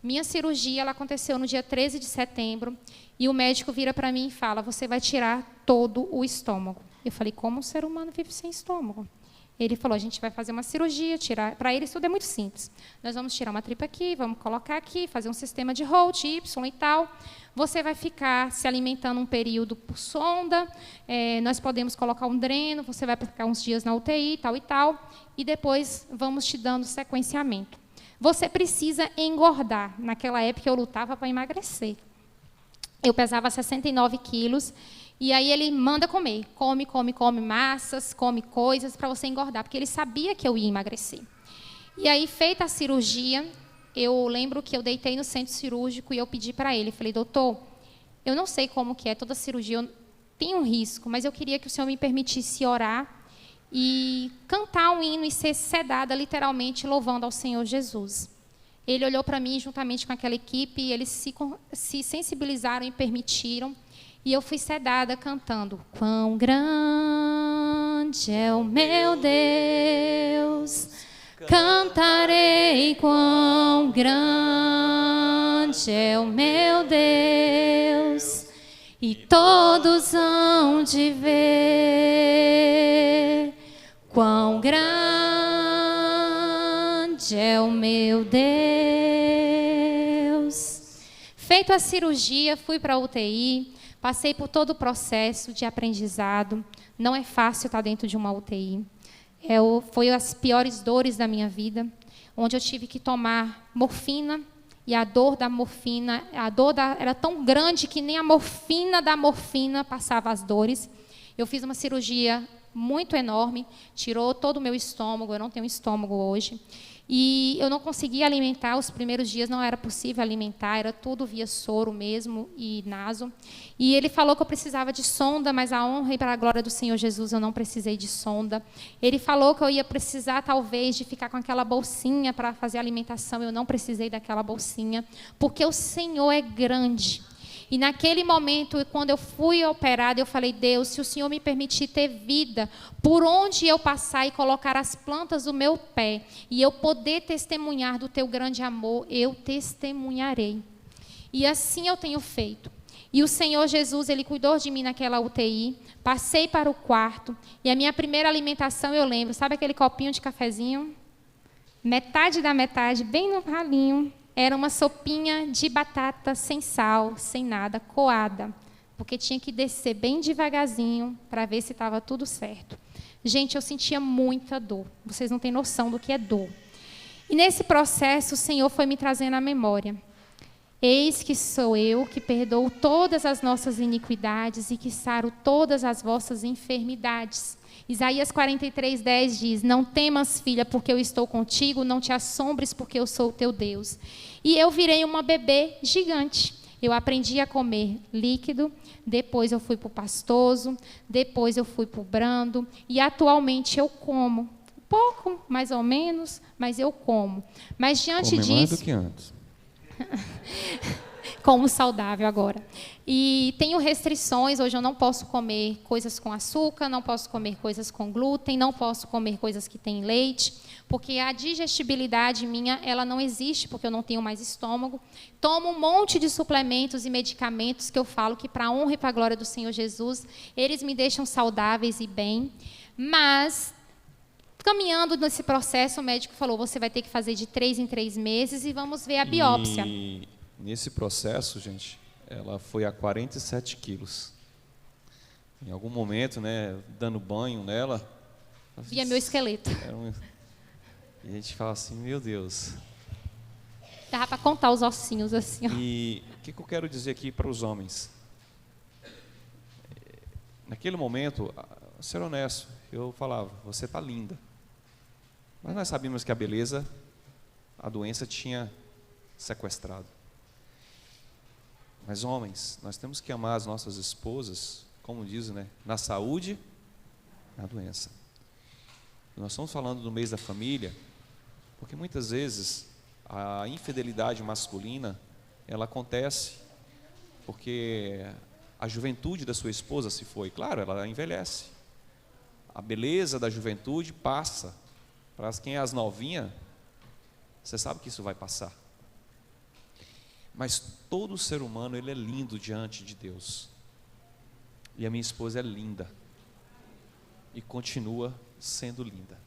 Minha cirurgia ela aconteceu no dia 13 de setembro, e o médico vira para mim e fala: você vai tirar todo o estômago. Eu falei: como um ser humano vive sem estômago? Ele falou: a gente vai fazer uma cirurgia, tirar. Para eles tudo é muito simples. Nós vamos tirar uma tripa aqui, vamos colocar aqui, fazer um sistema de Holt, Y e tal. Você vai ficar se alimentando um período por sonda, nós podemos colocar um dreno, você vai ficar uns dias na UTI, tal e tal, e depois vamos te dando sequenciamento. Você precisa engordar. Naquela época eu lutava para emagrecer. Eu pesava 69 quilos, e aí ele manda comer. Come massas, come coisas para você engordar, porque ele sabia que eu ia emagrecer. E aí, feita a cirurgia, eu lembro que eu deitei no centro cirúrgico e eu pedi para ele, falei: doutor, eu não sei como que é, toda cirurgia tem um risco, mas eu queria que o senhor me permitisse orar e cantar um hino e ser sedada, literalmente, louvando ao Senhor Jesus. Ele olhou para mim juntamente com aquela equipe, e eles se sensibilizaram e permitiram. E eu fui sedada cantando: quão grande é o meu Deus, cantarei quão grande é o meu Deus, e todos hão de ver quão grande é o meu Deus. Feito a cirurgia, fui para a UTI. Passei por todo o processo de aprendizado. Não é fácil estar dentro de uma UTI. Foi as piores dores da minha vida, onde eu tive que tomar morfina, e a dor da morfina, era tão grande que nem a morfina da morfina passava as dores. Eu fiz uma cirurgia muito enorme, tirou todo o meu estômago, eu não tenho estômago hoje. E eu não conseguia alimentar, os primeiros dias não era possível alimentar, era tudo via soro mesmo e naso. E ele falou que eu precisava de sonda, mas a honra e para a glória do Senhor Jesus eu não precisei de sonda. Ele falou que eu ia precisar talvez de ficar com aquela bolsinha para fazer alimentação, eu não precisei daquela bolsinha, porque o Senhor é grande. E naquele momento, quando eu fui operada, eu falei, Deus, se o Senhor me permitir ter vida, por onde eu passar e colocar as plantas do meu pé, e eu poder testemunhar do teu grande amor, eu testemunharei. E assim eu tenho feito. E o Senhor Jesus, Ele cuidou de mim naquela UTI, passei para o quarto, e a minha primeira alimentação, eu lembro, sabe aquele copinho de cafezinho? Metade da metade, bem no ralinho. Era uma sopinha de batata sem sal, sem nada, coada, porque tinha que descer bem devagarzinho para ver se estava tudo certo. Gente, eu sentia muita dor. Vocês não têm noção do que é dor. E nesse processo, o Senhor foi me trazendo à memória. Eis que sou eu que perdoo todas as nossas iniquidades e que saro todas as vossas enfermidades. Isaías 43:10 diz, não temas, filha, porque eu estou contigo, não te assombres, porque eu sou o teu Deus. E eu virei uma bebê gigante. Eu aprendi a comer líquido, depois eu fui para o pastoso, depois eu fui para o brando, e atualmente eu como. Pouco, mais ou menos, mas eu como. Mas diante disso... mais do que antes. Como saudável agora. E tenho restrições, hoje eu não posso comer coisas com açúcar, não posso comer coisas com glúten, não posso comer coisas que têm leite, porque a digestibilidade minha, ela não existe, porque eu não tenho mais estômago. Tomo um monte de suplementos e medicamentos que eu falo que, para a honra e para a glória do Senhor Jesus, eles me deixam saudáveis e bem, mas... Caminhando nesse processo, o médico falou, você vai ter que fazer de 3 em 3 meses e vamos ver a biópsia. E nesse processo, gente, ela foi a 47 quilos. Em algum momento, né, dando banho nela... Via meu esqueleto. E a gente fala assim, meu Deus. Dava para contar os ossinhos assim. Ó. E o que eu quero dizer aqui para os homens? Naquele momento, ser honesto, eu falava, você está linda. Mas nós sabíamos que a beleza, a doença tinha sequestrado. Mas homens, nós temos que amar as nossas esposas, como dizem, né? Na saúde, na doença. Nós estamos falando do mês da família, porque muitas vezes a infidelidade masculina, ela acontece porque a juventude da sua esposa se foi. Claro, ela envelhece. A beleza da juventude passa. Para quem é as novinhas, você sabe que isso vai passar. Mas todo ser humano, ele é lindo diante de Deus. E a minha esposa é linda. E continua sendo linda.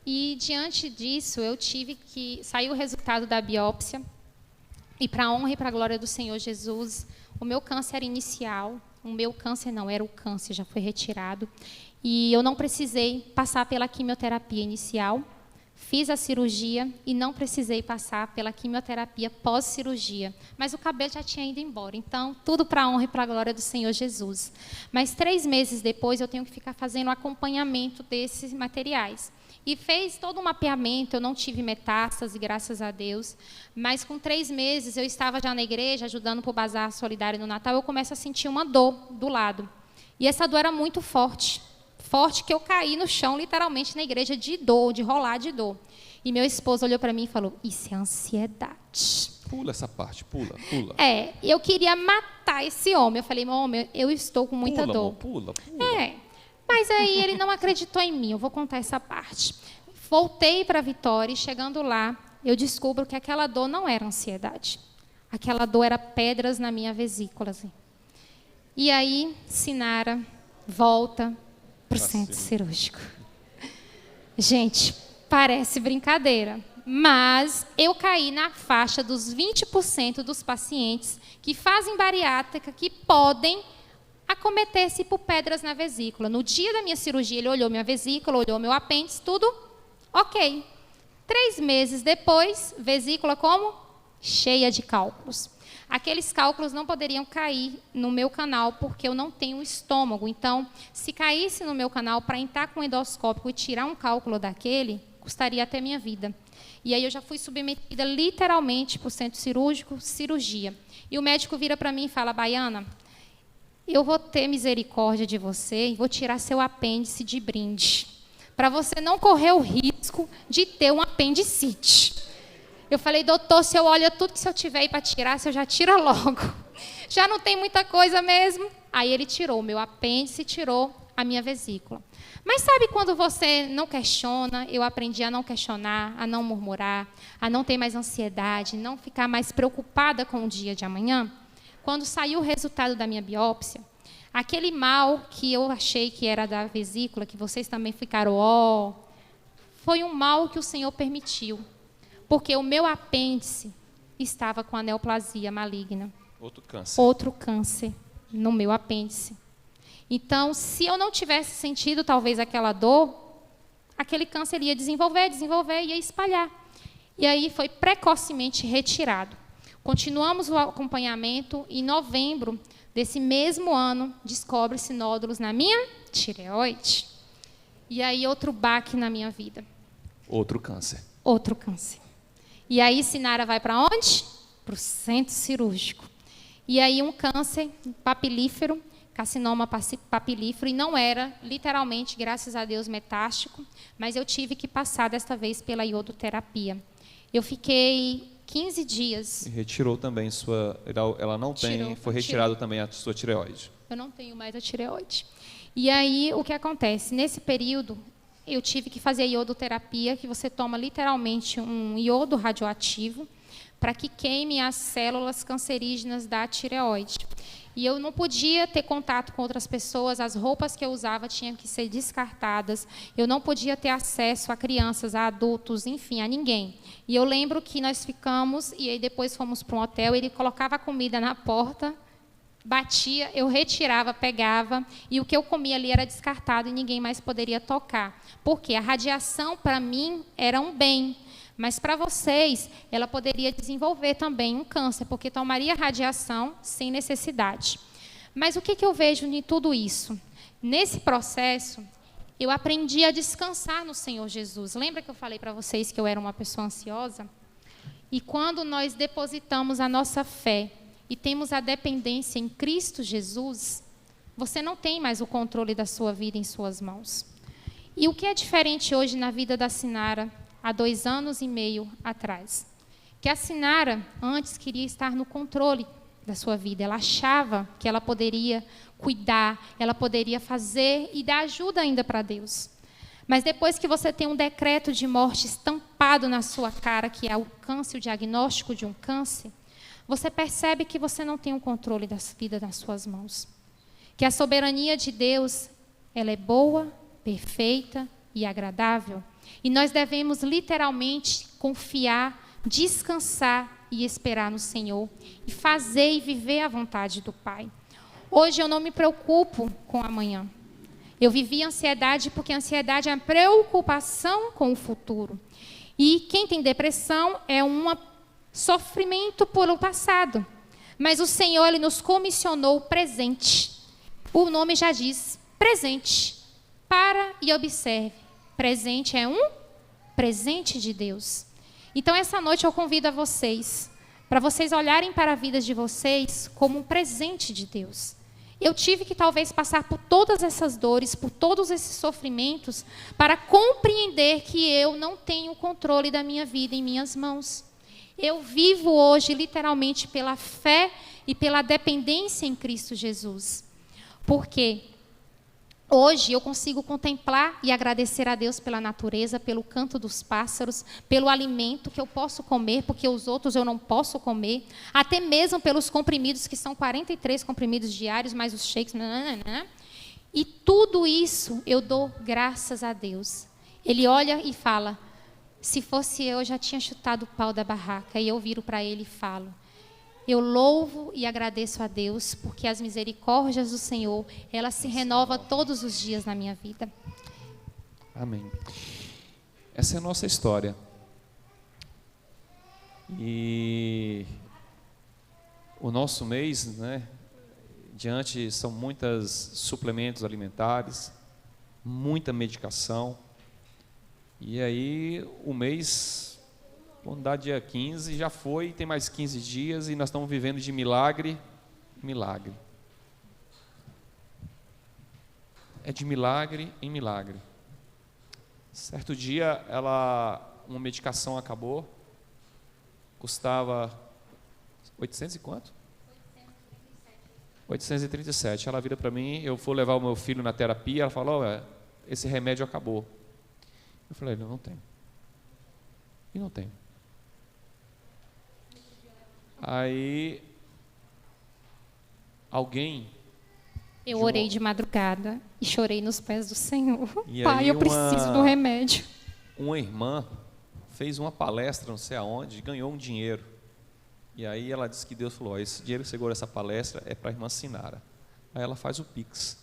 E diante disso, eu tive que... Saiu o resultado da biópsia. E para a honra e para a glória do Senhor Jesus, o meu câncer inicial... O meu câncer não, era o câncer, já foi retirado. E eu não precisei passar pela quimioterapia inicial. Fiz a cirurgia e não precisei passar pela quimioterapia pós-cirurgia. Mas o cabelo já tinha ido embora. Então, tudo para a honra e para a glória do Senhor Jesus. Mas 3 meses depois, eu tenho que ficar fazendo acompanhamento desses materiais. E fez todo um mapeamento, eu não tive metástase, graças a Deus. Mas com 3 meses, eu estava já na igreja, ajudando para o Bazar Solidário no Natal, eu começo a sentir uma dor do lado. E essa dor era muito forte. Forte que eu caí no chão, literalmente, na igreja, de dor, de rolar de dor. E meu esposo olhou para mim e falou, isso é ansiedade. Pula essa parte, pula. Eu queria matar esse homem. Eu falei, meu homem, eu estou com muita dor. Amor, pula. Mas aí ele não acreditou em mim, eu vou contar essa parte. Voltei para Vitória e chegando lá, eu descubro que aquela dor não era ansiedade. Aquela dor era pedras na minha vesícula. Assim. E aí, Sinara volta para o centro cirúrgico. Gente, parece brincadeira, mas eu caí na faixa dos 20% dos pacientes que fazem bariátrica, que podem acometer-se por pedras na vesícula. No dia da minha cirurgia, ele olhou minha vesícula, olhou meu apêndice, tudo ok. 3 meses depois, vesícula como? Cheia de cálculos. aqueles cálculos não poderiam cair no meu canal, porque eu não tenho estômago. Então, se caísse no meu canal, para entrar com o endoscópio e tirar um cálculo daquele, custaria até minha vida. E aí eu já fui submetida literalmente para o centro cirúrgico, cirurgia. E o médico vira para mim e fala: Baiana, eu vou ter misericórdia de você e vou tirar seu apêndice de brinde, para você não correr o risco de ter um apendicite. Eu falei: doutor, se eu olho tudo que se eu tiver aí para tirar, se eu já tira logo. Já não tem muita coisa mesmo. Aí ele tirou o meu apêndice e tirou a minha vesícula. Mas sabe quando você não questiona? Eu aprendi a não questionar, a não murmurar, a não ter mais ansiedade, não ficar mais preocupada com o dia de amanhã. Quando saiu o resultado da minha biópsia, aquele mal que eu achei que era da vesícula, que vocês também ficaram, foi um mal que o Senhor permitiu. Porque o meu apêndice estava com a neoplasia maligna. Outro câncer no meu apêndice. Então, se eu não tivesse sentido talvez aquela dor, aquele câncer ia desenvolver, ia espalhar. E aí foi precocemente retirado. Continuamos o acompanhamento e em novembro desse mesmo ano descobre-se nódulos na minha tireoide. E aí outro baque na minha vida. Outro câncer. Outro câncer. E aí Sinara vai para onde? Para o centro cirúrgico. E aí um câncer papilífero, carcinoma papilífero, e não era, literalmente, graças a Deus, metástico, mas eu tive que passar desta vez pela iodoterapia. Eu fiquei 15 dias. E retirou também sua... Ela não tem... Foi retirado também a sua tireoide. Eu não tenho mais a tireoide. E aí, o que acontece? Nesse período, eu tive que fazer a iodoterapia, que você toma literalmente um iodo radioativo para que queime as células cancerígenas da tireoide. E eu não podia ter contato com outras pessoas, as roupas que eu usava tinham que ser descartadas, eu não podia ter acesso a crianças, a adultos, enfim, a ninguém. E eu lembro que nós ficamos, e aí depois fomos para um hotel, ele colocava a comida na porta, batia, eu retirava, pegava, e o que eu comia ali era descartado e ninguém mais poderia tocar. Porque a radiação, para mim, era um bem. Mas para vocês, ela poderia desenvolver também um câncer, porque tomaria radiação sem necessidade. Mas o que eu vejo em tudo isso? Nesse processo, eu aprendi a descansar no Senhor Jesus. Lembra que eu falei para vocês que eu era uma pessoa ansiosa? E quando nós depositamos a nossa fé e temos a dependência em Cristo Jesus, você não tem mais o controle da sua vida em suas mãos. E o que é diferente hoje na vida da Sinara, há 2 anos e meio atrás? Que a Sinara, antes, queria estar no controle da sua vida. Ela achava que ela poderia cuidar, ela poderia fazer e dar ajuda ainda para Deus. Mas depois que você tem um decreto de morte estampado na sua cara, que é o câncer, o diagnóstico de um câncer, você percebe que você não tem o controle da vida nas suas mãos. Que a soberania de Deus, ela é boa, perfeita e agradável. E nós devemos literalmente confiar, descansar e esperar no Senhor. E fazer e viver a vontade do Pai. Hoje eu não me preocupo com amanhã. Eu vivi ansiedade porque a ansiedade é a preocupação com o futuro. E quem tem depressão é um sofrimento pelo passado. Mas o Senhor, Ele nos comissionou o presente. O nome já diz, presente. Para e observe. Presente é um presente de Deus. Então, essa noite eu convido a vocês, para vocês olharem para a vida de vocês como um presente de Deus. Eu tive que talvez passar por todas essas dores, por todos esses sofrimentos, para compreender que eu não tenho o controle da minha vida em minhas mãos. Eu vivo hoje literalmente pela fé e pela dependência em Cristo Jesus. Porque hoje eu consigo contemplar e agradecer a Deus pela natureza, pelo canto dos pássaros, pelo alimento que eu posso comer, porque os outros eu não posso comer, até mesmo pelos comprimidos, que são 43 comprimidos diários, mais os shakes, e tudo isso eu dou graças a Deus. Ele olha e fala, se fosse eu já tinha chutado o pau da barraca, e eu viro para ele e falo, eu louvo e agradeço a Deus, porque as misericórdias do Senhor, elas se renovam todos os dias na minha vida. Amém. Essa é a nossa história. E o o nosso mês, né, são muitos suplementos alimentares, muita medicação. E aí o mês, vamos dar dia 15, já foi, tem mais 15 dias e nós estamos vivendo de milagre em milagre. É de milagre em milagre. Certo dia, uma medicação acabou, custava 800 e quanto? 837. Ela vira para mim, eu vou levar o meu filho na terapia, ela falou, esse remédio acabou. Eu falei, não tenho. E não tenho. Aí, alguém... Eu orei de madrugada e chorei nos pés do Senhor. E Pai, aí eu preciso do remédio. Uma irmã fez uma palestra, não sei aonde, e ganhou um dinheiro. E aí ela disse que Deus falou, esse dinheiro que você ganhou essa palestra é para a irmã Sinara. Aí ela faz o Pix,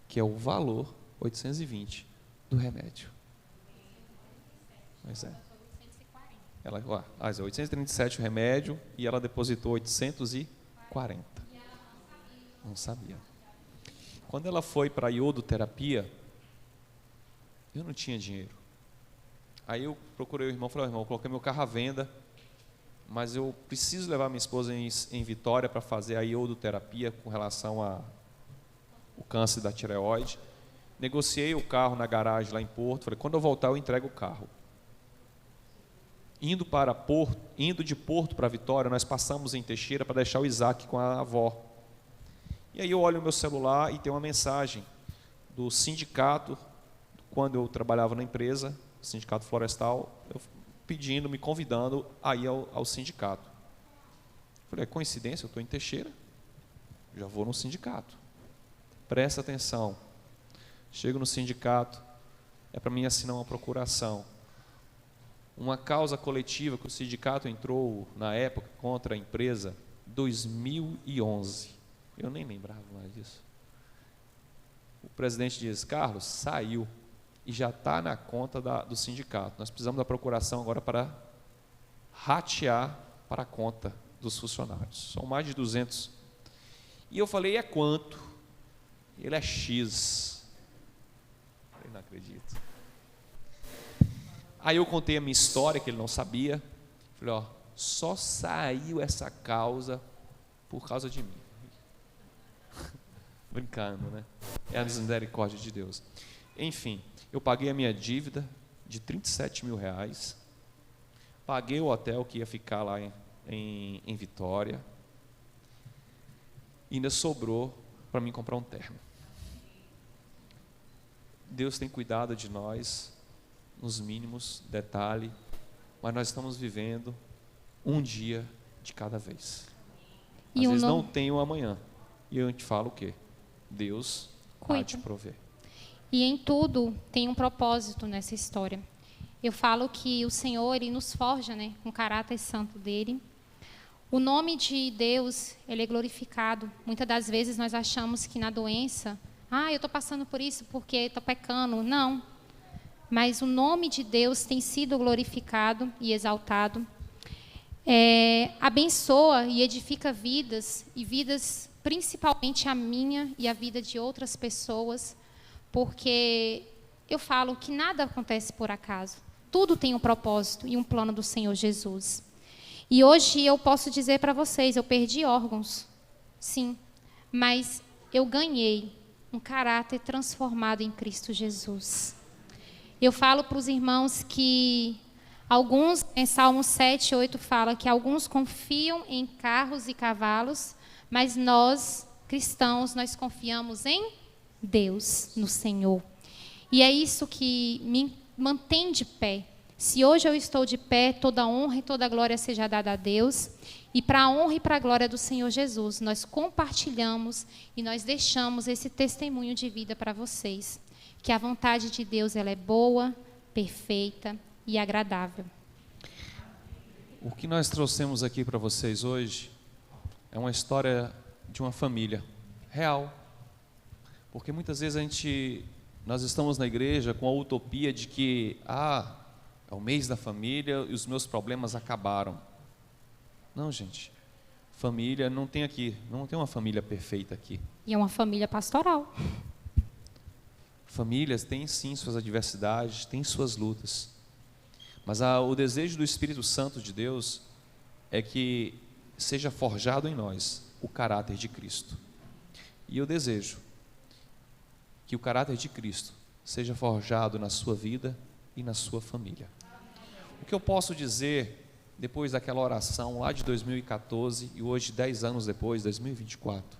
que é o valor 820 do remédio. Mas é. Ela, 837 o remédio e ela depositou 840. Não sabia. Quando ela foi para a iodoterapia, eu não tinha dinheiro. Aí eu procurei o irmão, falei, irmão, eu coloquei meu carro à venda, mas eu preciso levar minha esposa em Vitória para fazer a iodoterapia com relação ao câncer da tireoide. Negociei o carro na garagem lá em Porto, falei, quando eu voltar eu entrego o carro. Indo de Porto para Vitória, nós passamos em Teixeira para deixar o Isaac com a avó. E aí eu olho o meu celular e tem uma mensagem do sindicato, quando eu trabalhava na empresa, sindicato florestal, me convidando a ir ao sindicato. Falei, é coincidência, eu estou em Teixeira, já vou no sindicato. Presta atenção. Chego no sindicato, é para mim assinar uma procuração. Uma causa coletiva que o sindicato entrou na época contra a empresa, 2011. Eu nem lembrava mais disso. O presidente diz, Carlos, saiu e já está na conta do sindicato. Nós precisamos da procuração agora para ratear para a conta dos funcionários. São mais de 200. E eu falei, é quanto? Ele é X. Eu não acredito. Aí eu contei a minha história, que ele não sabia. Falei, só saiu essa causa por causa de mim. Brincando, né? É a misericórdia de Deus. Enfim, eu paguei a minha dívida de 37 mil reais, paguei o hotel que ia ficar lá em Vitória, e ainda sobrou para mim comprar um terno. Deus tem cuidado de nós, nos mínimos detalhes, mas nós estamos vivendo um dia de cada vez. Às vezes não tem o amanhã, e eu te falo o quê? Deus vai te prover. E em tudo tem um propósito nessa história. Eu falo que o Senhor, Ele nos forja, né, com o caráter santo dEle. O nome de Deus, Ele é glorificado. Muitas das vezes nós achamos que na doença, eu estou passando por isso porque estou pecando. Não. Mas o nome de Deus tem sido glorificado e exaltado. Abençoa e edifica vidas, e vidas principalmente a minha e a vida de outras pessoas, porque eu falo que nada acontece por acaso. Tudo tem um propósito e um plano do Senhor Jesus. E hoje eu posso dizer para vocês, eu perdi órgãos, sim, mas eu ganhei um caráter transformado em Cristo Jesus. Eu falo para os irmãos que alguns, em Salmo 7, 8, fala que alguns confiam em carros e cavalos, mas nós, cristãos, nós confiamos em Deus, no Senhor. E é isso que me mantém de pé. Se hoje eu estou de pé, toda honra e toda glória seja dada a Deus. E para a honra e para a glória do Senhor Jesus, nós compartilhamos e nós deixamos esse testemunho de vida para vocês. Que a vontade de Deus ela é boa, perfeita e agradável. O que nós trouxemos aqui para vocês hoje é uma história de uma família real. Porque muitas vezes nós estamos na igreja com a utopia de que é o mês da família e os meus problemas acabaram. Não, gente. Família não tem aqui, não tem uma família perfeita aqui. E é uma família pastoral. Famílias têm sim suas adversidades, têm suas lutas. Mas o desejo do Espírito Santo de Deus é que seja forjado em nós o caráter de Cristo. E eu desejo que o caráter de Cristo seja forjado na sua vida e na sua família. O que eu posso dizer depois daquela oração lá de 2014 e hoje 10 anos depois, 2024,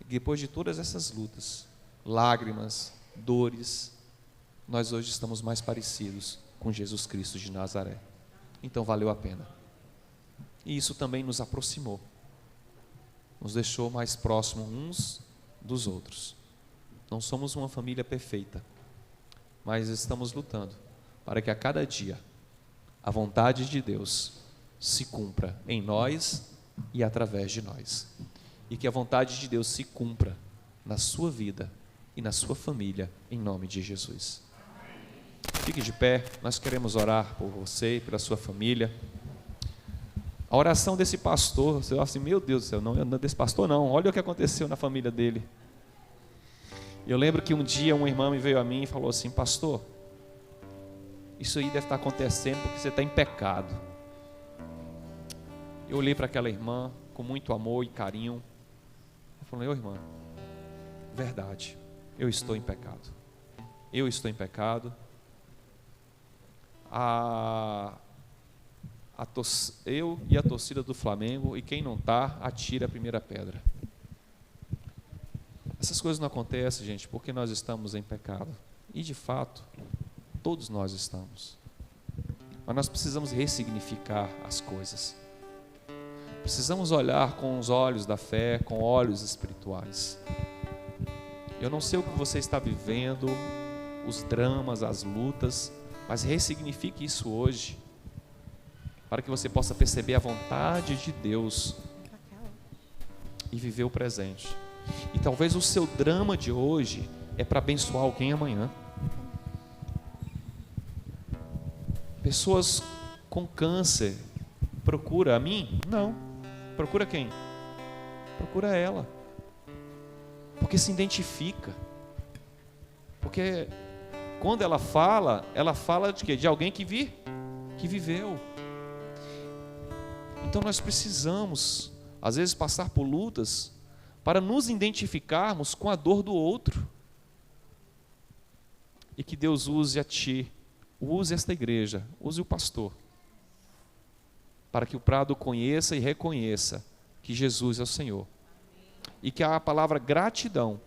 depois de todas essas lutas, lágrimas, dores, nós hoje estamos mais parecidos com Jesus Cristo de Nazaré. Então valeu a pena. E isso também nos aproximou, nos deixou mais próximos uns dos outros. Não somos uma família perfeita, mas estamos lutando para que a cada dia a vontade de Deus se cumpra em nós e através de nós. E que a vontade de Deus se cumpra na sua vida e na sua família, em nome de Jesus. Fique de pé, nós queremos orar por você e pela sua família. A oração desse pastor, você fala assim, meu Deus do céu, não desse pastor não, olha o que aconteceu na família dele. Eu lembro que um dia uma irmã me veio a mim e falou assim, pastor, isso aí deve estar acontecendo porque você está em pecado. Eu olhei para aquela irmã com muito amor e carinho. Eu falei, ô irmã, verdade, eu estou em pecado. Eu estou em pecado. Eu e a torcida do Flamengo, e quem não está, atira a primeira pedra. Essas coisas não acontecem, gente, porque nós estamos em pecado. E de fato, todos nós estamos. Mas nós precisamos ressignificar as coisas. Precisamos olhar com os olhos da fé, com olhos espirituais. Eu não sei o que você está vivendo, os dramas, as lutas, mas ressignifique isso hoje, para que você possa perceber a vontade de Deus e viver o presente. E talvez o seu drama de hoje é para abençoar alguém amanhã. Pessoas com câncer, procura a mim? Não. Procura quem? Procura ela. Porque se identifica. Porque quando ela fala de quê? De alguém que viveu. Então nós precisamos, às vezes, passar por lutas para nos identificarmos com a dor do outro. E que Deus use a ti, use esta igreja, use o pastor, para que o Prado conheça e reconheça que Jesus é o Senhor. E que a palavra gratidão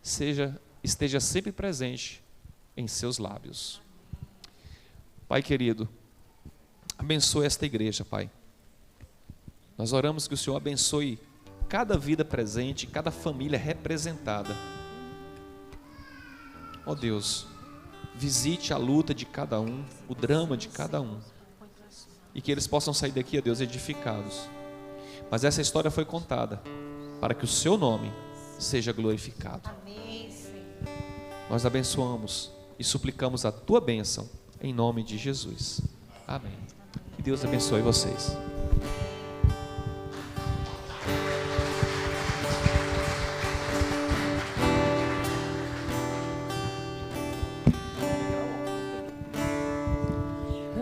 esteja sempre presente em seus lábios. Pai querido, abençoe esta igreja, Pai. Nós oramos que o Senhor abençoe cada vida presente, cada família representada. Ó Deus, visite a luta de cada um, o drama de cada um, e que eles possam sair daqui, ó Deus, edificados. Mas essa história foi contada para que o seu nome seja glorificado. Nós abençoamos e suplicamos a tua bênção em nome de Jesus. Amém. Que Deus abençoe vocês.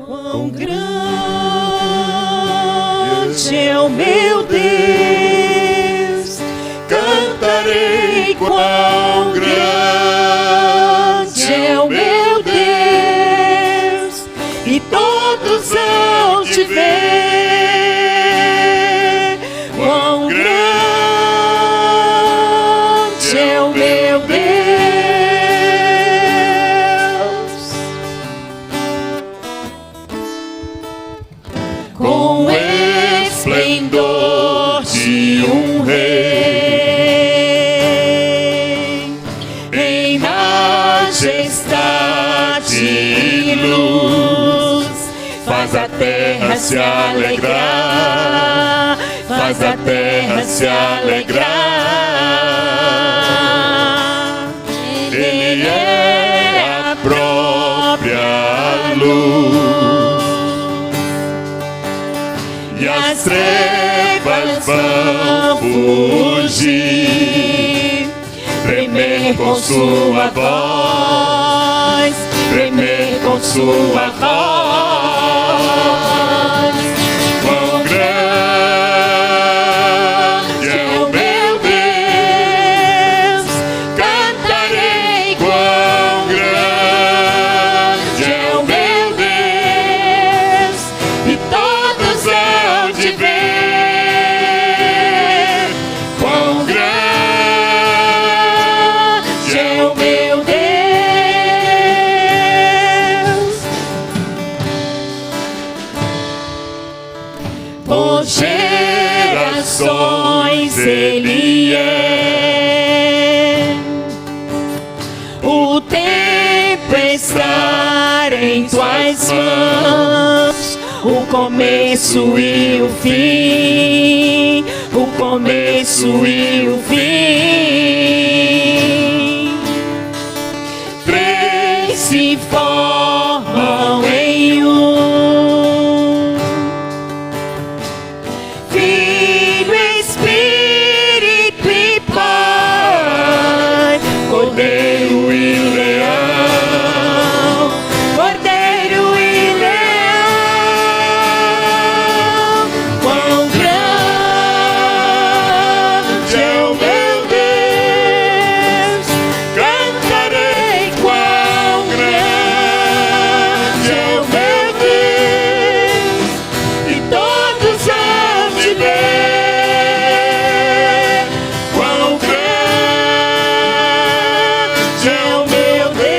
Quão grande é o meu Deus, cantarei quão grande é o meu Deus, e todos hão de ver quão grande é o meu Deus. Com esplendor de um rei, em majestade e luz, faz a terra se alegrar, faz a terra se alegrar. Ele é a própria luz, e as trevas vão fugir. Tremer com sua voz, tremer com sua voz. Quão grande é o meu Deus, cantarei. Quão grande é o meu Deus, e todos hão de ver. Quão grande é o meu Deus. Por gerações Ele é. O tempo está em tuas mãos, o começo e o fim, o começo e o fim. Três se formam em um: Filho, Espírito e Pai, Cordeiro e Leão, Cordeiro e Leão. Quão grande é o meu Deus, cantarei. Quão grande é o meu Deus, e todos hão de ver. Quão grande é o meu Deus.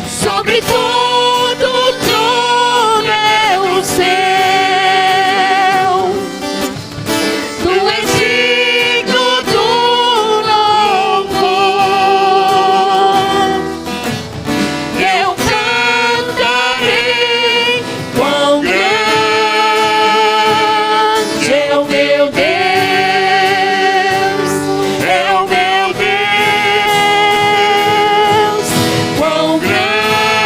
Sobre todo o trono é o céu, tu és digno do louvor. Eu cantarei. Quão grande é o meu Deus, é o meu Deus. Quão grande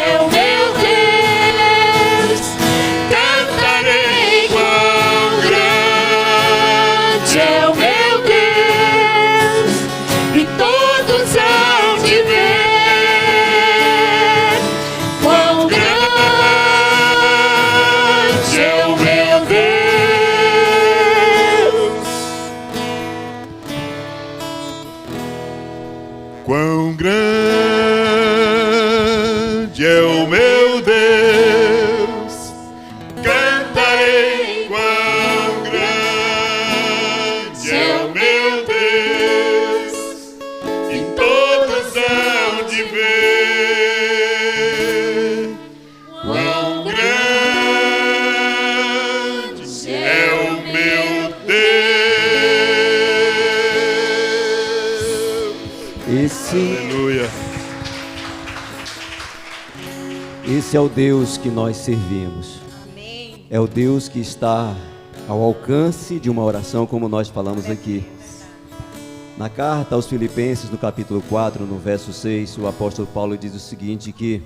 é o meu Deus, cantarei. Quão grande é o meu Deus, e todos hão de ver. Quão grande é o meu Deus. Quão grande é o meu Deus, cantarei. Quão grande é o meu Deus, e todos hão de ver. Quão grande é o meu Deus. Aleluia. Esse é o Deus que nós servimos. É o Deus que está ao alcance de uma oração, como nós falamos aqui. Na carta aos Filipenses, no capítulo 4, no verso 6, o apóstolo Paulo diz o seguinte, que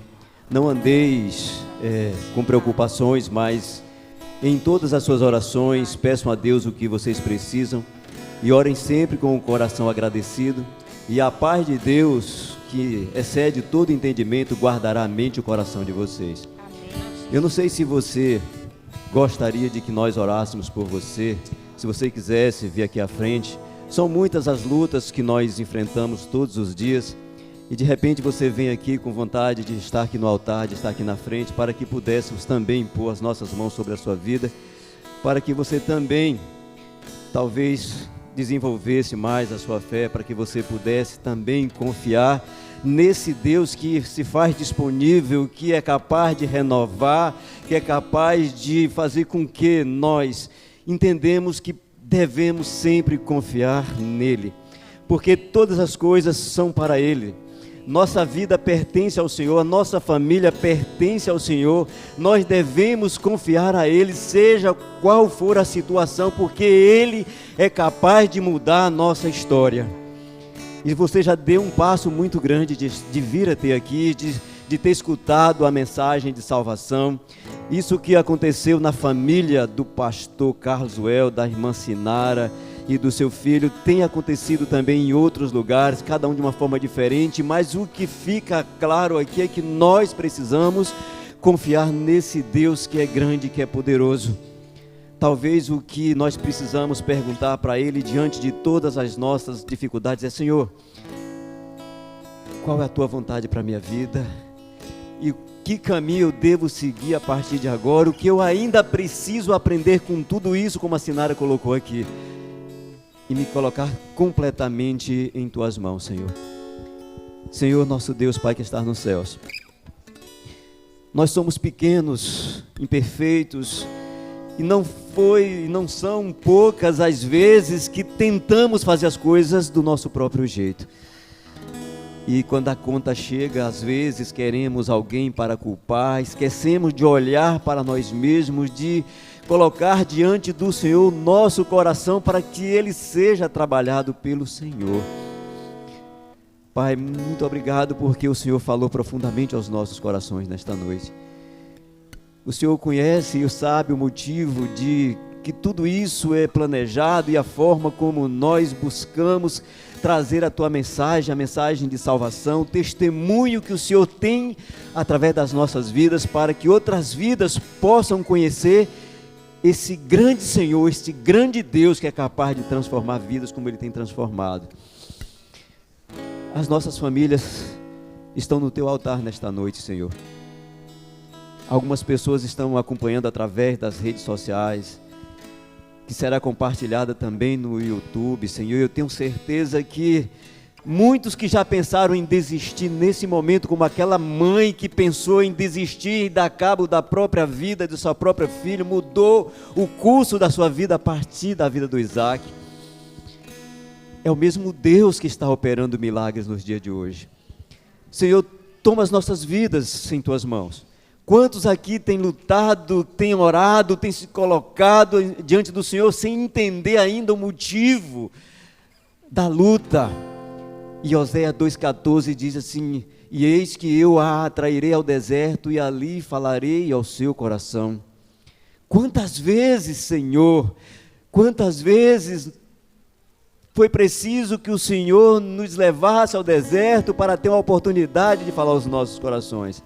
não andeis com preocupações, mas em todas as suas orações peçam a Deus o que vocês precisam e orem sempre com o coração agradecido, e a paz de Deus, que excede todo entendimento, guardará a mente e o coração de vocês. Eu não sei se você gostaria de que nós orássemos por você. Se você quisesse vir aqui à frente. São muitas as lutas que nós enfrentamos todos os dias, e de repente você vem aqui com vontade de estar aqui no altar, de estar aqui na frente, para que pudéssemos também pôr as nossas mãos sobre a sua vida, para que você também, talvez, desenvolvesse mais a sua fé, para que você pudesse também confiar nesse Deus que se faz disponível, que é capaz de renovar, que é capaz de fazer com que nós entendemos que devemos sempre confiar nele, porque todas as coisas são para ele. Nossa vida pertence ao Senhor, a nossa família pertence ao Senhor. Nós devemos confiar a Ele, seja qual for a situação, porque Ele é capaz de mudar a nossa história. E você já deu um passo muito grande de vir até aqui, de ter escutado a mensagem de salvação. Isso que aconteceu na família do pastor Carlos Well, da irmã Sinara e do seu filho, tem acontecido também em outros lugares, cada um de uma forma diferente, mas o que fica claro aqui é que nós precisamos confiar nesse Deus que é grande, que é poderoso. Talvez o que nós precisamos perguntar para Ele diante de todas as nossas dificuldades é: Senhor, qual é a Tua vontade para a minha vida? E que caminho eu devo seguir a partir de agora? O que eu ainda preciso aprender com tudo isso, como a Sinara colocou aqui? E me colocar completamente em Tuas mãos, Senhor. Senhor, nosso Deus, Pai que está nos céus. Nós somos pequenos, imperfeitos, e não são poucas as vezes que tentamos fazer as coisas do nosso próprio jeito. E quando a conta chega, às vezes queremos alguém para culpar, esquecemos de olhar para nós mesmos, de colocar diante do Senhor nosso coração para que ele seja trabalhado pelo Senhor. Pai, muito obrigado porque o Senhor falou profundamente aos nossos corações nesta noite. O Senhor conhece e sabe o motivo de que tudo isso é planejado e a forma como nós buscamos trazer a Tua mensagem, a mensagem de salvação, o testemunho que o Senhor tem através das nossas vidas, para que outras vidas possam conhecer esse grande Senhor, esse grande Deus que é capaz de transformar vidas como Ele tem transformado. As nossas famílias estão no Teu altar nesta noite, Senhor. Algumas pessoas estão acompanhando através das redes sociais, que será compartilhada também no YouTube, Senhor. Eu tenho certeza que muitos que já pensaram em desistir nesse momento, como aquela mãe que pensou em desistir e dar cabo da própria vida, de sua própria filha, mudou o curso da sua vida a partir da vida do Isaac. É o mesmo Deus que está operando milagres nos dias de hoje. Senhor, toma as nossas vidas em Tuas mãos. Quantos aqui têm lutado, têm orado, têm se colocado diante do Senhor sem entender ainda o motivo da luta? E Oséias 2,14 diz assim: e eis que eu a atrairei ao deserto e ali falarei ao seu coração. Quantas vezes, Senhor, quantas vezes foi preciso que o Senhor nos levasse ao deserto para ter uma oportunidade de falar aos nossos corações?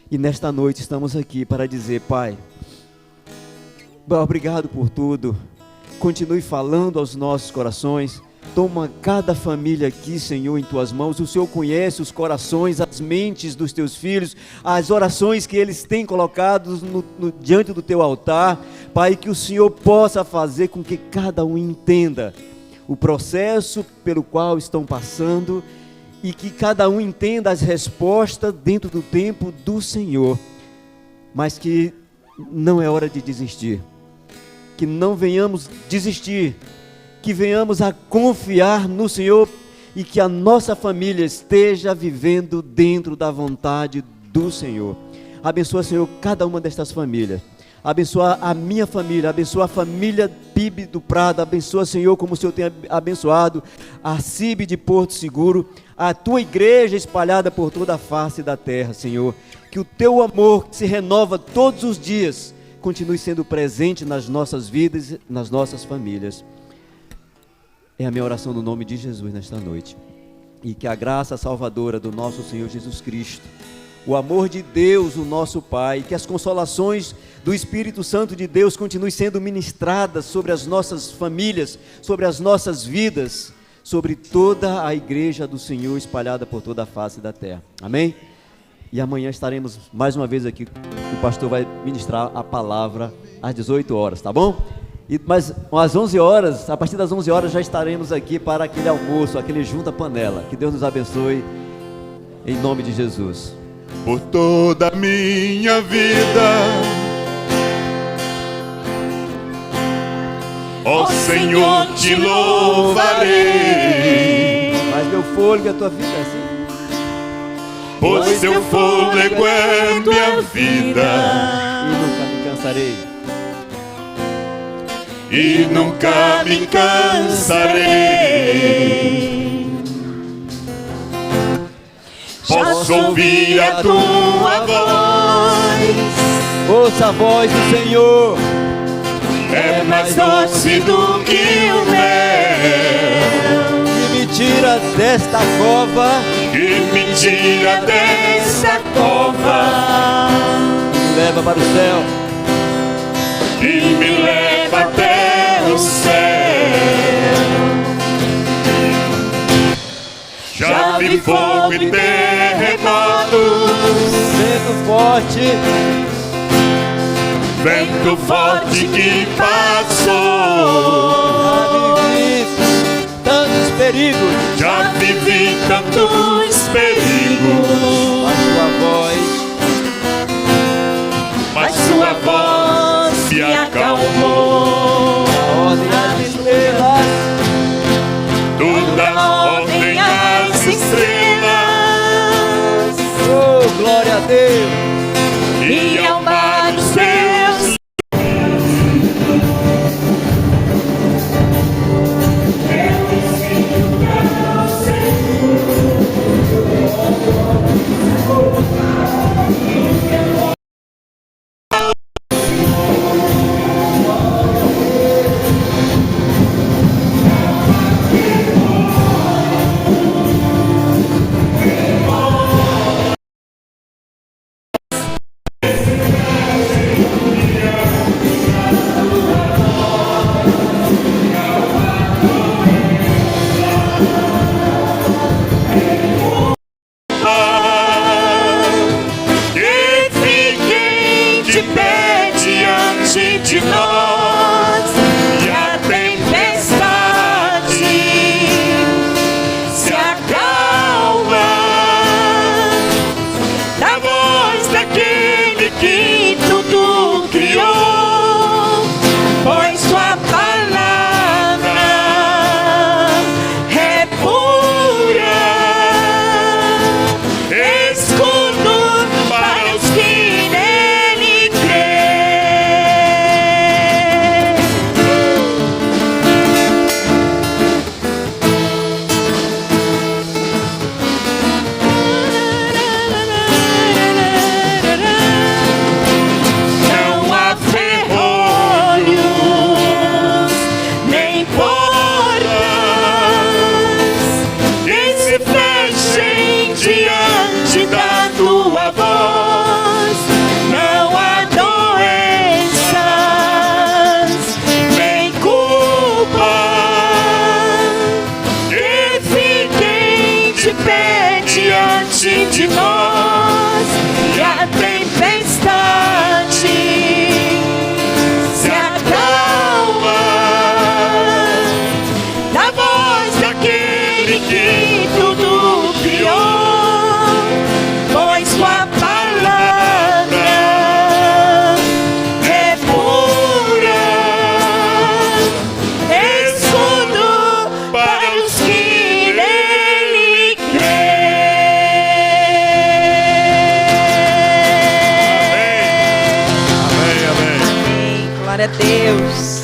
E nesta noite estamos aqui para dizer: Pai, obrigado por tudo, continue falando aos nossos corações, toma cada família aqui, Senhor, em Tuas mãos. O Senhor conhece os corações, as mentes dos Teus filhos, as orações que eles têm colocado diante do Teu altar, Pai, que o Senhor possa fazer com que cada um entenda o processo pelo qual estão passando, e que cada um entenda as respostas dentro do tempo do Senhor, mas que não é hora de desistir, que não venhamos desistir, que venhamos a confiar no Senhor e que a nossa família esteja vivendo dentro da vontade do Senhor. Abençoa, Senhor, cada uma destas famílias. Abençoa a minha família, abençoa a família PIB do Prado, abençoa, Senhor, como o Senhor tem abençoado a CIB de Porto Seguro, a Tua igreja espalhada por toda a face da terra, Senhor. Que o Teu amor, que se renova todos os dias, continue sendo presente nas nossas vidas, nas nossas famílias. É a minha oração no nome de Jesus nesta noite. E que a graça salvadora do nosso Senhor Jesus Cristo, o amor de Deus, o nosso Pai, que as consolações do Espírito Santo de Deus continuem sendo ministradas sobre as nossas famílias, sobre as nossas vidas, sobre toda a igreja do Senhor espalhada por toda a face da terra. Amém? E amanhã estaremos mais uma vez aqui, o pastor vai ministrar a palavra às 18 horas, tá bom? Mas às 11 horas, a partir das 11 horas já estaremos aqui para aquele almoço, aquele junta-panela. Que Deus nos abençoe, em nome de Jesus. Por toda a minha vida, ó Senhor, te louvarei. Mas meu fôlego é a tua vida, assim. Pois teu fôlego é minha vida, E nunca me cansarei. E nunca me cansarei. posso ouvir a tua voz. Ouça a voz do Senhor. É mais doce do que o mel, Que me tira desta cova. que me tira dessa cova, Me leva para o céu. e me leva até o céu. Já vi fogo e terremotos, Vento forte. vento forte que passou. Tantos perigos. Já vivi tantos perigos, Mas sua voz mas sua voz me acalmou. a ordem das estrelas. Toda ordem às estrelas, Oh, glória a Deus. e ao mar os seus. Que fiquem de pé diante de nós, e a tempestade se acalma da voz daquele que tudo criou, pois sua palavra é pura, escudo para os que nele crêem. Não há ferrolhos, nem portas que se fechem diante da tua voz. Não há doenças, nem culpa que fiquem de pé diante de nós, e a tempestade se acalma da voz daquele que tudo criou, pois sua palavra é pura, escudo para os que nele crêem. Amém, amém. Glória a Deus.